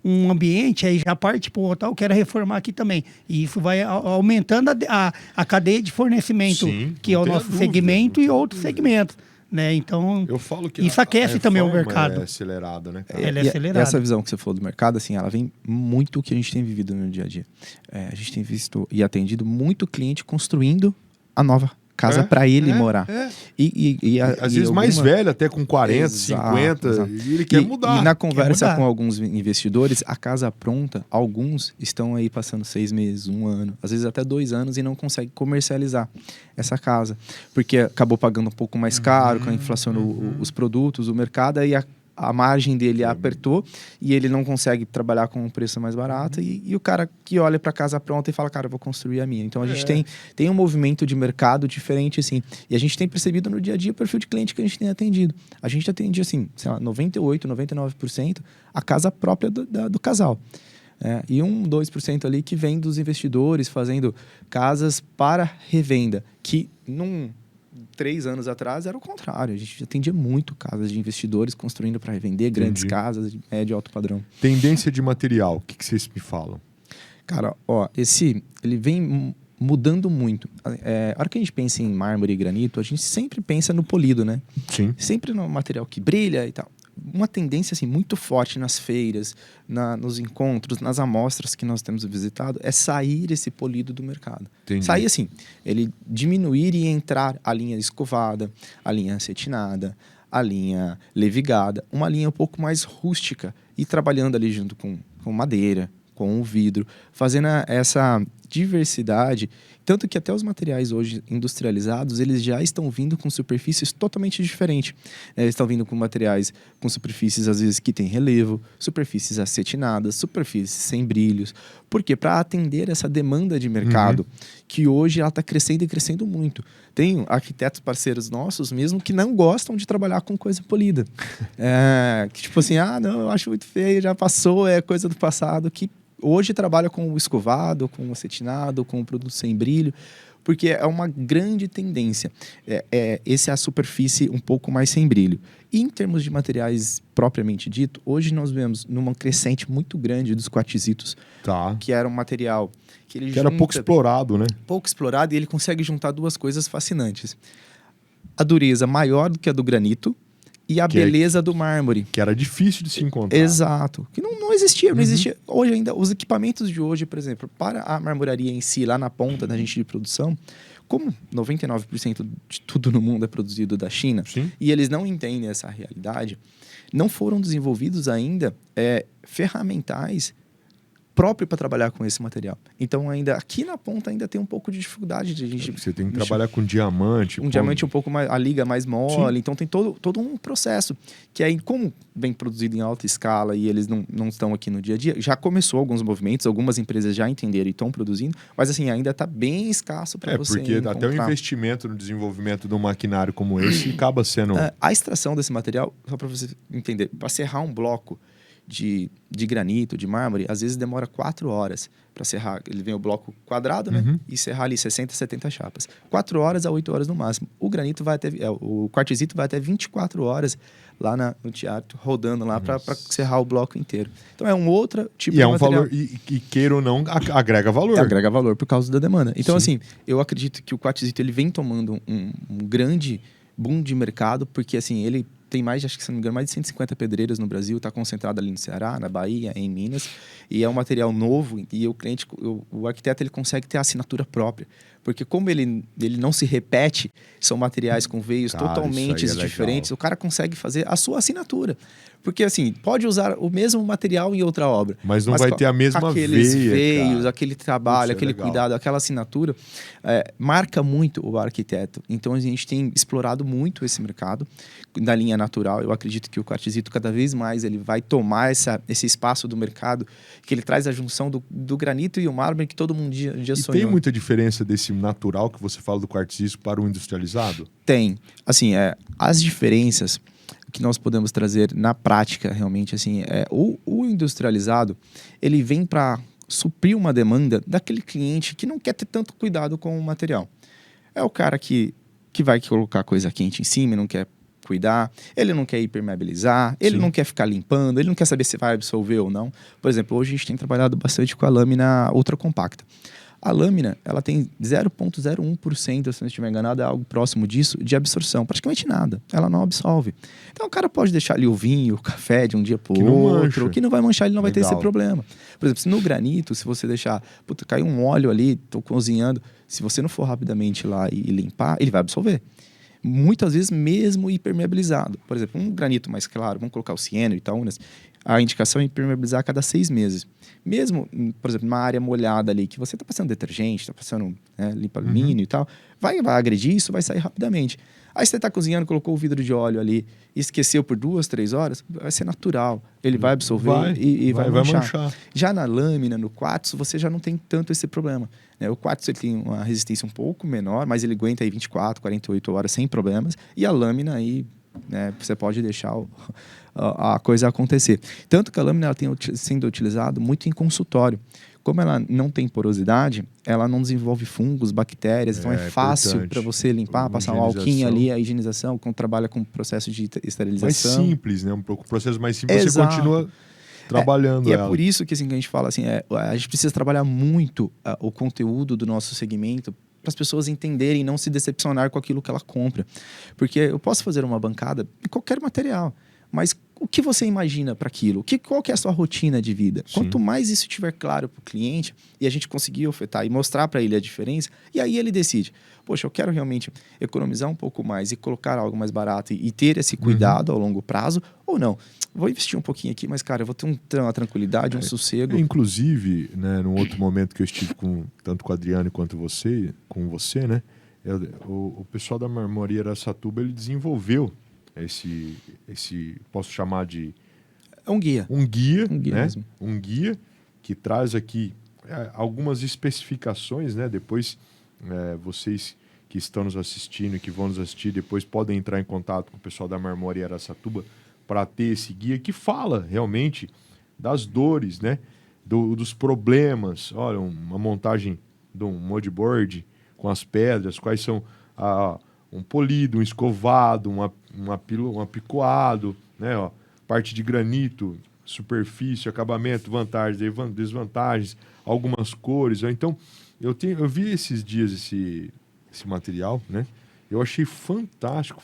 um ambiente, aí já parte para o outro, eu quero reformar aqui também. E isso vai aumentando a cadeia de fornecimento, que é o nosso segmento e outros segmentos. Né? Então, eu falo que isso aquece também o mercado. É acelerado, né? Ela é acelerada. Essa visão que você falou do mercado, assim, ela vem muito do que a gente tem vivido no dia a dia. A gente tem visto e atendido muito cliente construindo a nova casa para ele morar. E às vezes mais velho, até com 40, 50, e ele quer mudar. E na conversa com alguns investidores, a casa pronta, alguns estão aí passando 6 meses, 1 ano, às vezes até 2 anos e não conseguem comercializar essa casa. Porque acabou pagando um pouco mais caro, com a inflação os produtos, o mercado, aí a margem dele apertou e ele não consegue trabalhar com um preço mais barato e o cara que olha para a casa pronta e fala, cara, eu vou construir a minha. Então a gente tem um movimento de mercado diferente, assim, e a gente tem percebido no dia a dia o perfil de cliente que a gente tem atendido. A gente atende, assim, sei lá, 98%, 99% a casa própria do casal. E 2% ali que vem dos investidores fazendo casas para revenda, que 3 anos atrás era o contrário. A gente atendia muito casas de investidores construindo para revender, grandes casas de médio e alto padrão. Tendência de material, o que vocês me falam? Cara, ele vem mudando muito. A hora que a gente pensa em mármore e granito, a gente sempre pensa no polido, né? Sim. Sempre no material que brilha e tal. Uma tendência assim, muito forte nas feiras, nos encontros, nas amostras que nós temos visitado, é sair esse polido do mercado. Entendi. Sair assim, ele diminuir e entrar a linha escovada, a linha acetinada, a linha levigada, uma linha um pouco mais rústica e trabalhando ali junto com madeira, com o vidro, fazendo essa diversidade. Tanto que até os materiais hoje industrializados, eles já estão vindo com superfícies totalmente diferentes. Eles estão vindo com materiais com superfícies, às vezes, que tem relevo, superfícies acetinadas, superfícies sem brilhos. Por quê? Para atender essa demanda de mercado, que hoje ela está crescendo e crescendo muito. Tem arquitetos parceiros nossos mesmo que não gostam de trabalhar com coisa polida. Que tipo assim, não, eu acho muito feio, já passou, é coisa do passado, que hoje trabalha com o escovado, com o acetinado, com o produto sem brilho, porque é uma grande tendência. Essa é a superfície um pouco mais sem brilho. E em termos de materiais propriamente dito, hoje nós vemos numa crescente muito grande dos quartzitos, Tá. que era um material que ele Que era pouco junta- explorado, né? pouco explorado, e ele consegue juntar duas coisas fascinantes. A dureza maior do que a do granito e a Que é- beleza do mármore. Que era difícil de se encontrar. Exato. Que não existia, não Uhum. existia. Hoje ainda, os equipamentos de hoje, por exemplo, para a marmoraria em si, lá na ponta da gente de produção, como 99% de tudo no mundo é produzido da China, Sim. e eles não entendem essa realidade, não foram desenvolvidos ainda ferramentais próprios para trabalhar com esse material. Então, ainda aqui na ponta ainda tem um pouco de dificuldade de a gente Você tem que mexer. trabalhar com diamante. Um diamante um pouco mais, a liga mais mole, Sim. então tem todo um processo, que aí, como vem produzido em alta escala e eles não estão aqui no dia a dia, já começou alguns movimentos, algumas empresas já entenderam e estão produzindo, mas assim, ainda está bem escasso para você Porque até o encontrar. investimento no desenvolvimento de um maquinário como esse acaba sendo... A extração desse material, só para você entender, para serrar um bloco de granito, de mármore, às vezes demora 4 horas para serrar. Ele vem o bloco quadrado, né? Uhum. E serrar ali 60, 70 chapas. 4 horas a 8 horas no máximo. O granito vai até... o quartzito vai até 24 horas lá no teatro, rodando lá para serrar o bloco inteiro. Então, é um outro tipo E de é um material. valor... E queira ou não, agrega valor. Agrega valor por causa da demanda. Então, Sim. assim, eu acredito que o quartzito ele vem tomando um grande boom de mercado, porque, assim, ele tem mais, acho que se não me engano, mais de 150 pedreiras no Brasil, está concentrado ali no Ceará, na Bahia, em Minas, e é um material novo, e o cliente, o arquiteto, ele consegue ter a assinatura própria, porque como ele não se repete, são materiais com veios Cara, totalmente isso aí é legal. diferentes, o cara consegue fazer a sua assinatura, porque assim, pode usar o mesmo material em outra obra, Mas não vai ter a mesma aqueles veia, veios, cara. aquele trabalho, Isso é aquele legal. cuidado, aquela assinatura, marca muito o arquiteto. Então, a gente tem explorado muito esse mercado da linha natural. Eu acredito que o quartzito, cada vez mais, ele vai tomar esse espaço do mercado, que ele traz a junção do granito e o mármore que todo mundo dia E sonhou. tem muita diferença desse natural que você fala do quartzito para o industrializado? Tem. Assim, as diferenças que nós podemos trazer na prática, realmente, assim, o industrializado, ele vem para suprir uma demanda daquele cliente que não quer ter tanto cuidado com o material. É o cara que vai colocar coisa quente em cima e não quer cuidar, ele não quer impermeabilizar, ele Sim. não quer ficar limpando, ele não quer saber se vai absorver ou não. Por exemplo, hoje a gente tem trabalhado bastante com a lâmina ultra compacta. A lâmina, ela tem 0,01%, se não estiver enganado, é algo próximo disso, de absorção. Praticamente nada. Ela não absorve. Então, o cara pode deixar ali o vinho, o café de um dia para Que não o outro, mancha. que não vai manchar, ele não vai ter esse Legal. problema. Por exemplo, se no granito, se você deixar... Puta, caiu um óleo ali, tô cozinhando. Se você não for rapidamente lá e limpar, ele vai absorver. Muitas vezes mesmo impermeabilizado. Por exemplo, um granito mais claro, vamos colocar o cieno e Itaúnas, a indicação é impermeabilizar a cada 6 meses. Mesmo, por exemplo, numa área molhada ali, que você está passando detergente, está passando limpa alumínio e tal, vai agredir isso, vai sair rapidamente. Aí você está cozinhando, colocou o vidro de óleo ali, esqueceu por 2, 3 horas, vai ser natural. Ele vai absorver e vai manchar. Já na lâmina, no quartzo, você já não tem tanto esse problema. Né? O quartzo ele tem uma resistência um pouco menor, mas ele aguenta aí 24, 48 horas sem problemas. E a lâmina aí, né, você pode deixar a coisa acontecer. Tanto que a lâmina ela tem sendo utilizada muito em consultório. Como ela não tem porosidade, ela não desenvolve fungos, bactérias, então é fácil para você limpar, passar um alquinho ali, a higienização, quando trabalha com o processo de esterilização. Mais simples, né? Um processo mais simples, Exato. você continua trabalhando e ela. É por isso que, assim, que a gente fala assim, a gente precisa trabalhar muito o conteúdo do nosso segmento para as pessoas entenderem e não se decepcionar com aquilo que ela compra. Porque eu posso fazer uma bancada em qualquer material, mas o que você imagina para aquilo? Qual que é a sua rotina de vida? Sim. Quanto mais isso estiver claro para o cliente e a gente conseguir ofertar e mostrar para ele a diferença, e aí ele decide, poxa, eu quero realmente economizar um pouco mais e colocar algo mais barato e ter esse cuidado ao longo prazo, ou não. Vou investir um pouquinho aqui, mas, cara, eu vou ter uma tranquilidade, um sossego. Inclusive, né, num outro momento que eu estive tanto com o Adriano quanto com você, né? O pessoal da Marmoraria Araçatuba, ele desenvolveu esse posso chamar de É um guia. um guia, né? Mesmo. Um guia que traz aqui algumas especificações, né? Depois vocês que estão nos assistindo e que vão nos assistir depois podem entrar em contato com o pessoal da Marmoraria Araçatuba para ter esse guia que fala realmente das dores, né? Dos problemas. Olha, uma montagem de um modboard com as pedras, quais são um polido, um escovado, um apicoado, né? Ó, parte de granito, superfície, acabamento, vantagens, desvantagens, algumas cores. Ó. Então, eu vi esses dias esse material, né? Eu achei fantástico.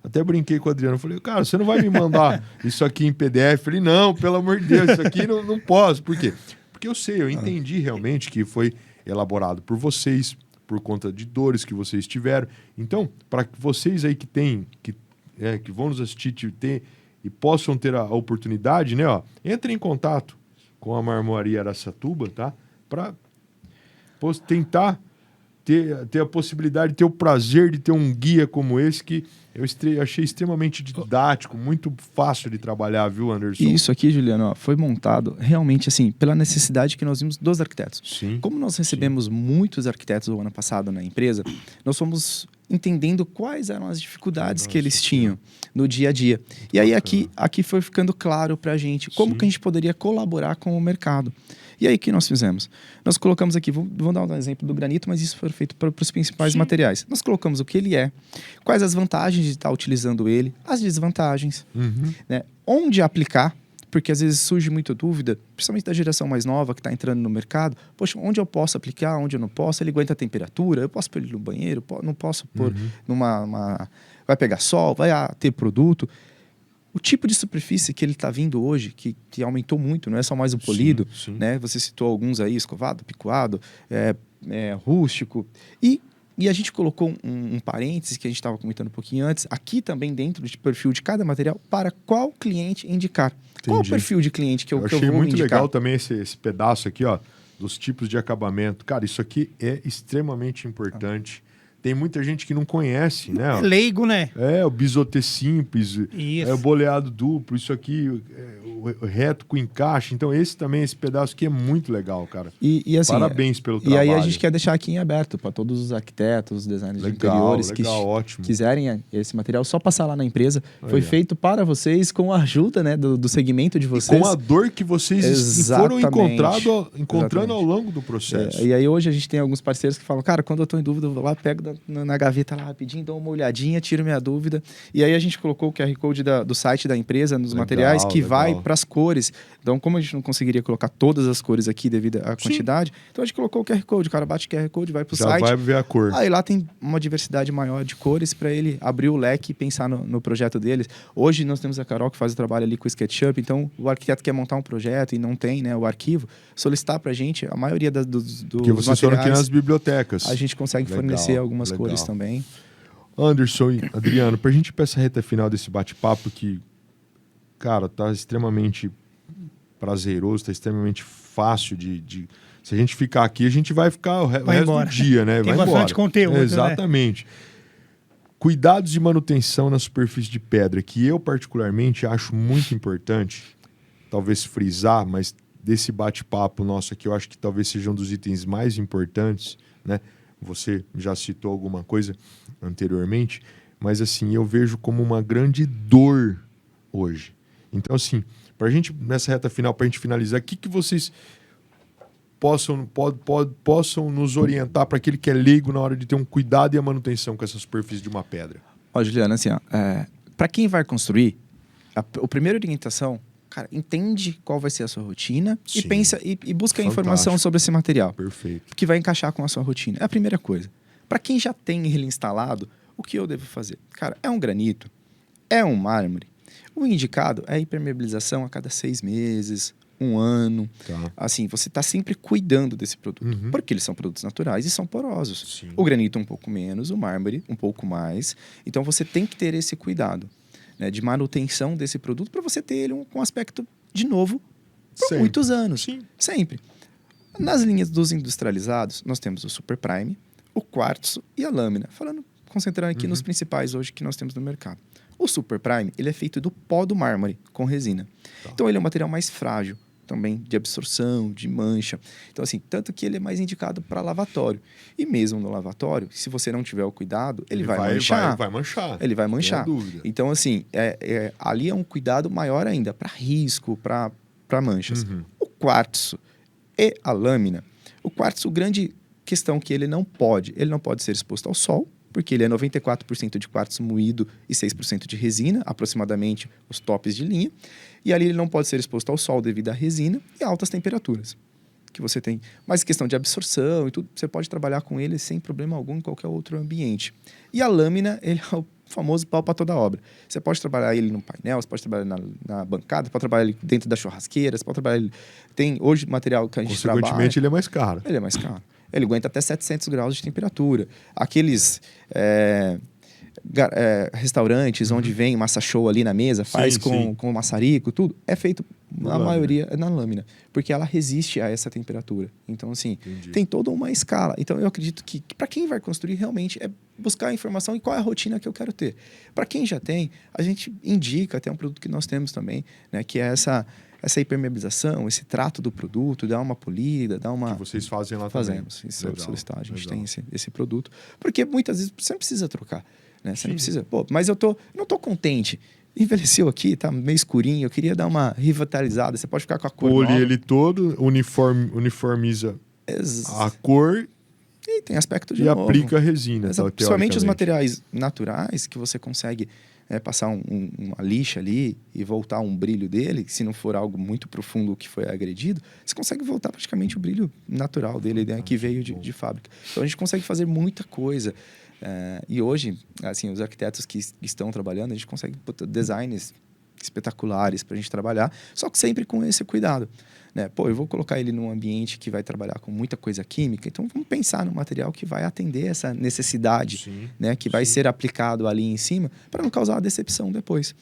Até brinquei com o Adriano. Falei, cara, você não vai me mandar isso aqui em PDF? Falei, não, pelo amor de Deus, isso aqui não posso. Por quê? Porque eu entendi realmente que foi elaborado por vocês, por conta de dores que vocês tiveram. Então, para vocês aí que vão nos assistir e possam ter a oportunidade, né? Ó, entrem em contato com a Marmoraria Araçatuba, tá? Para tentar ter a possibilidade de ter o prazer de ter um guia como esse que eu achei extremamente didático, muito fácil de trabalhar, viu, Anderson? E isso aqui, Juliano, ó, foi montado realmente assim, pela necessidade que nós vimos dos arquitetos. Sim. Como nós recebemos muitos arquitetos o ano passado na empresa, nós fomos entendendo quais eram as dificuldades que eles tinham no dia a dia. E aí aqui foi ficando claro para a gente como que a gente poderia colaborar com o mercado. E aí o que nós fizemos? Nós colocamos aqui, vou dar um exemplo do granito, mas isso foi feito para os principais materiais. Nós colocamos o que ele é, quais as vantagens de estar utilizando ele, as desvantagens, né? Onde aplicar, porque às vezes surge muita dúvida, principalmente da geração mais nova que está entrando no mercado. Poxa, onde eu posso aplicar, onde eu não posso? Ele aguenta a temperatura? Eu posso pôr ele no banheiro? Não posso pôr vai pegar sol? Vai ter produto? O tipo de superfície que ele está vindo hoje, que aumentou muito, não é só mais o polido, sim. né? Você citou alguns aí, escovado, picoado, rústico. E a gente colocou um parênteses que a gente estava comentando um pouquinho antes, aqui também dentro do perfil de cada material, para qual cliente indicar. Entendi. Qual o perfil de cliente que eu vou indicar? Eu achei muito legal também esse pedaço aqui, ó, dos tipos de acabamento. Cara, isso aqui é extremamente importante. Tem muita gente que não conhece, né? É leigo, né? O bisotê simples, Isso. o boleado duplo, isso aqui, o reto com encaixe. Então, esse pedaço aqui é muito legal, cara. E assim, parabéns pelo trabalho. E aí a gente quer deixar aqui em aberto para todos os arquitetos, os designers de interiores que quiserem esse material, só passar lá na empresa. Foi feito para vocês com a ajuda, né, do segmento de vocês. E com a dor que vocês foram encontrando ao longo do processo. E aí hoje a gente tem alguns parceiros que falam, cara, quando eu estou em dúvida, eu vou lá, pego na gaveta lá rapidinho, dou uma olhadinha, tiro minha dúvida. E aí a gente colocou o QR Code do site da empresa nos materiais, que vai para as cores. Então, como a gente não conseguiria colocar todas as cores aqui devido à quantidade, então a gente colocou o QR Code. O cara bate o QR Code, vai para o site. Já vai ver a cor. Aí lá tem uma diversidade maior de cores para ele abrir o leque e pensar no projeto deles. Hoje nós temos a Carol que faz o trabalho ali com o SketchUp, então o arquiteto quer montar um projeto e não tem, né, o arquivo, solicitar para a gente, a maioria dos que vocês foram aqui nas bibliotecas. A gente consegue fornecer algumas cores também. Anderson e Adriano, pra gente ir pra essa reta final desse bate-papo que, cara, tá extremamente prazeroso, tá extremamente fácil de... Se a gente ficar aqui, a gente vai ficar o resto do dia, né? Tem bastante conteúdo, exatamente. Né? Cuidados de manutenção na superfície de pedra, que eu particularmente acho muito importante, talvez frisar, mas desse bate-papo nosso aqui, eu acho que talvez seja um dos itens mais importantes, né? Você já citou alguma coisa anteriormente, mas assim, eu vejo como uma grande dor hoje. Então, assim, pra gente, nessa reta final, pra gente finalizar, o que vocês possam nos orientar para aquele que é leigo na hora de ter um cuidado e a manutenção com essa superfície de uma pedra? Ó, Juliana, assim, para quem vai construir, a primeira orientação, cara, entende qual vai ser a sua rotina e pensa e busca informação sobre esse material. Perfeito. Que vai encaixar com a sua rotina. É a primeira coisa. Para quem já tem ele instalado, o que eu devo fazer? Cara, é um granito, é um mármore. O indicado é a impermeabilização a cada 6 meses, 1 ano. Tá. Assim, você está sempre cuidando desse produto. Porque eles são produtos naturais e são porosos. Sim. O granito um pouco menos, o mármore um pouco mais. Então, você tem que ter esse cuidado, né, de manutenção desse produto para você ter ele com aspecto de novo por muitos anos. Sim. Sempre. Nas linhas dos industrializados, nós temos o Super Prime, o quartzo e a lâmina. Concentrando aqui nos principais hoje que nós temos no mercado. O Super Prime, ele é feito do pó do mármore com resina. Tá. Então, ele é um material mais frágil também, de absorção, de mancha. Então, assim, tanto que ele é mais indicado para lavatório. E mesmo no lavatório, se você não tiver o cuidado, ele vai manchar. Vai manchar. Ele vai manchar. Não tem dúvida. Então, assim, ali é um cuidado maior ainda, para risco, para manchas. O quartzo e a lâmina. O quartzo, o grande questão que ele não pode ser exposto ao sol, porque ele é 94% de quartzo moído e 6% de resina, aproximadamente os tops de linha. E ali ele não pode ser exposto ao sol devido à resina e altas temperaturas que você tem. Mas questão de absorção e tudo, você pode trabalhar com ele sem problema algum em qualquer outro ambiente. E a lâmina, ele é o famoso pau para toda obra. Você pode trabalhar ele no painel, você pode trabalhar na bancada, você pode trabalhar ele dentro da churrasqueira, você pode trabalhar ele... Tem hoje material que a gente trabalha... Consequentemente, ele é mais caro. Ele é mais caro. Ele aguenta até 700 graus de temperatura. Aqueles restaurantes onde vem massa show ali na mesa, faz com maçarico, tudo, é feito, na maioria, na lâmina. Porque ela resiste a essa temperatura. Então, assim, tem toda uma escala. Então, eu acredito que para quem vai construir, realmente, é buscar a informação e qual é a rotina que eu quero ter. Para quem já tem, a gente indica, até um produto que nós temos também, né, que é essa hipermeabilização, esse trato do produto, dar uma polida, dar uma... Que vocês fazem lá Fazemos, também. isso é solicitar, a gente tem esse produto. Porque muitas vezes você não precisa trocar, né? Você não precisa... Pô, mas eu não tô contente. Envelheceu aqui, tá meio escurinho, eu queria dar uma revitalizada. Você pode ficar com a cor Pole nova. ele todo, uniformiza a cor e tem aspecto de e novo. aplica a resina. Principalmente os materiais naturais que você consegue passar uma lixa ali e voltar um brilho dele, se não for algo muito profundo que foi agredido, você consegue voltar praticamente o brilho natural dele, né, que veio de fábrica. Então a gente consegue fazer muita coisa. E hoje, assim, os arquitetos que estão trabalhando, a gente consegue botar designs espetaculares para a gente trabalhar, só que sempre com esse cuidado. Né? Pô, eu vou colocar ele num ambiente que vai trabalhar com muita coisa química, então vamos pensar no material que vai atender essa necessidade, né? Que vai ser aplicado ali em cima para não causar uma decepção depois.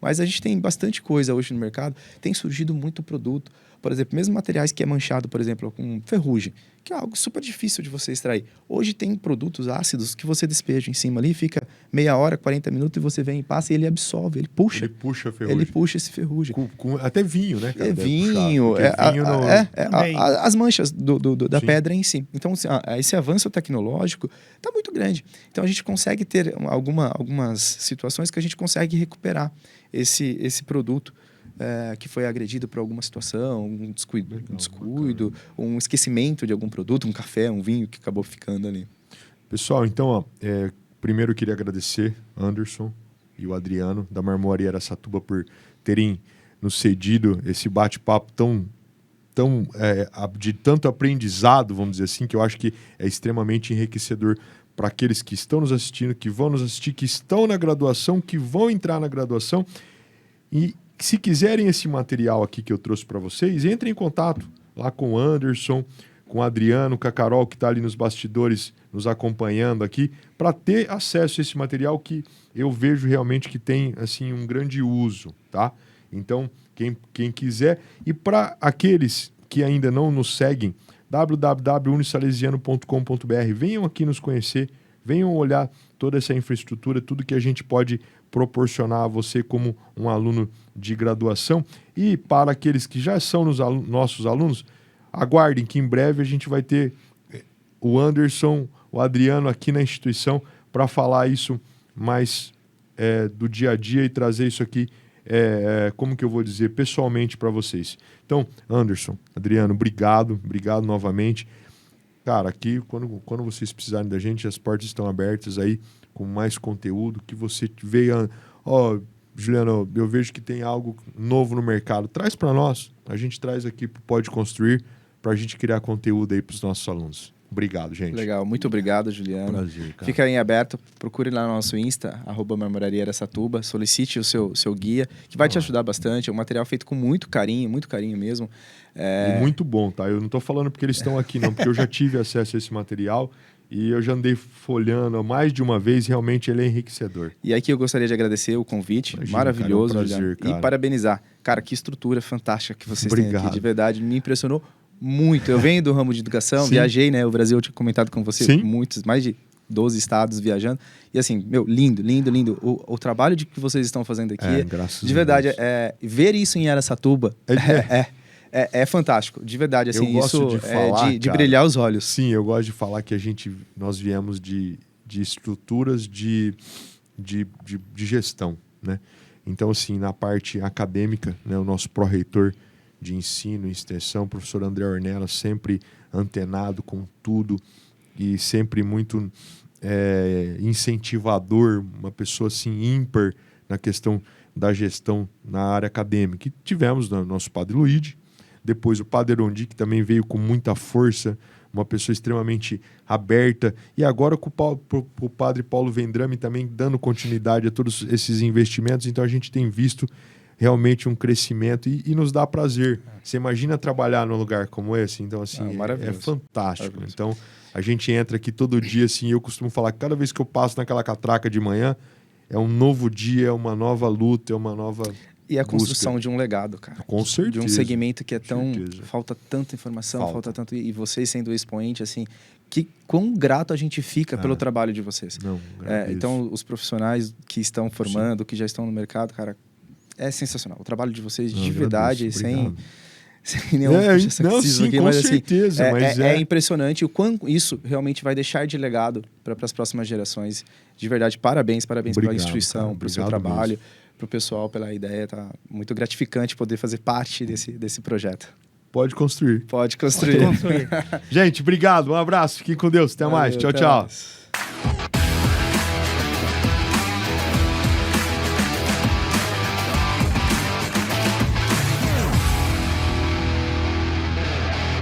Mas a gente tem bastante coisa hoje no mercado, tem surgido muito produto. Por exemplo, mesmo materiais que é manchado, por exemplo, com ferrugem, que é algo super difícil de você extrair. Hoje tem produtos ácidos que você despeja em cima ali, fica meia hora, 40 minutos, e você vem e passa e ele absorve, ele puxa. Ele puxa a ferrugem. Ele puxa esse ferrugem. Até vinho, né, cara? Vinho. As manchas da pedra em si. Então, esse avanço tecnológico está muito grande. Então, a gente consegue ter algumas situações que a gente consegue recuperar esse produto que foi agredido por alguma situação, um descuido, um esquecimento de algum produto, um café, um vinho que acabou ficando ali. Pessoal, então, primeiro eu queria agradecer Anderson e o Adriano da Marmoraria Araçatuba por terem nos cedido esse bate-papo de tanto aprendizado, vamos dizer assim, que eu acho que é extremamente enriquecedor para aqueles que estão nos assistindo, que vão nos assistir, que estão na graduação, que vão entrar na graduação. E se quiserem esse material aqui que eu trouxe para vocês, entrem em contato lá com o Anderson, com o Adriano, com a Carol, que está ali nos bastidores nos acompanhando aqui, para ter acesso a esse material que eu vejo realmente que tem assim, um grande uso, tá? Então, quem quiser. E para aqueles que ainda não nos seguem, www.unisalesiano.com.br, venham aqui nos conhecer, venham olhar toda essa infraestrutura, tudo que a gente pode proporcionar a você como um aluno de graduação. E para aqueles que já são nossos alunos, aguardem que em breve a gente vai ter o Anderson, o Adriano aqui na instituição para falar isso mais do dia a dia e trazer isso aqui, como que eu vou dizer, pessoalmente para vocês. Então, Anderson, Adriano, obrigado novamente. Cara, aqui, quando vocês precisarem da gente, as portas estão abertas aí, com mais conteúdo, que você veja... Juliano, eu vejo que tem algo novo no mercado. Traz para nós. A gente traz aqui para o Pode Construir, para a gente criar conteúdo aí para os nossos alunos. Obrigado, gente. Legal, muito obrigado, Juliano. Prazer, cara. Fica em aberto, procure lá no nosso Insta, @Marmoraria Araçatuba, solicite o seu guia, que vai te ajudar bastante. É um material feito com muito carinho mesmo. E muito bom, tá? Eu não estou falando porque eles estão aqui, não, porque eu já tive acesso a esse material e eu já andei folhando mais de uma vez, realmente ele é enriquecedor. E aqui eu gostaria de agradecer o convite, maravilhoso, cara, é um prazer, cara. E parabenizar. Cara, que estrutura fantástica que vocês Obrigado. têm aqui, de verdade, me impressionou muito. Eu venho do ramo de educação, viajei, né? O Brasil, eu tinha comentado com você, mais de 12 estados viajando. E assim, lindo. O trabalho que vocês estão fazendo aqui, de verdade, ver isso em Araçatuba é fantástico. De verdade, assim, eu gosto isso de falar, de brilhar os olhos. Sim, eu gosto de falar que nós viemos de estruturas de gestão, né? Então, assim, na parte acadêmica, né, o nosso pró-reitor de ensino e extensão, o professor André Ornella, sempre antenado com tudo, e sempre muito incentivador, uma pessoa assim ímpar na questão da gestão na área acadêmica. E tivemos o nosso padre Luigi, depois o padre Erondi, que também veio com muita força, uma pessoa extremamente aberta, e agora com o padre Paulo Vendrame também dando continuidade a todos esses investimentos. Então a gente tem visto realmente um crescimento e nos dá prazer. Você imagina trabalhar num lugar como esse? Então assim, é fantástico. Maravilhoso. Então a gente entra aqui todo dia, assim, eu costumo falar que cada vez que eu passo naquela catraca de manhã, é um novo dia, é uma nova luta, é uma nova... E a construção de um legado, cara. Com certeza. De um segmento que é tão... Falta tanta informação, falta tanto... E vocês sendo o expoente, assim... Quão grato a gente fica pelo trabalho de vocês. Não, então, os profissionais que estão formando, que já estão no mercado, cara, é sensacional. O trabalho de vocês, de verdade, sem nenhum sim, aqui, mas, certeza, assim, é impressionante o quanto isso realmente vai deixar de legado para as próximas gerações. De verdade, parabéns pela instituição, pelo seu trabalho, para o pessoal, pela ideia. Tá muito gratificante poder fazer parte desse projeto. Pode construir. Pode construir. Gente, obrigado, um abraço, fiquem com Deus, até mais. Tchau, tchau.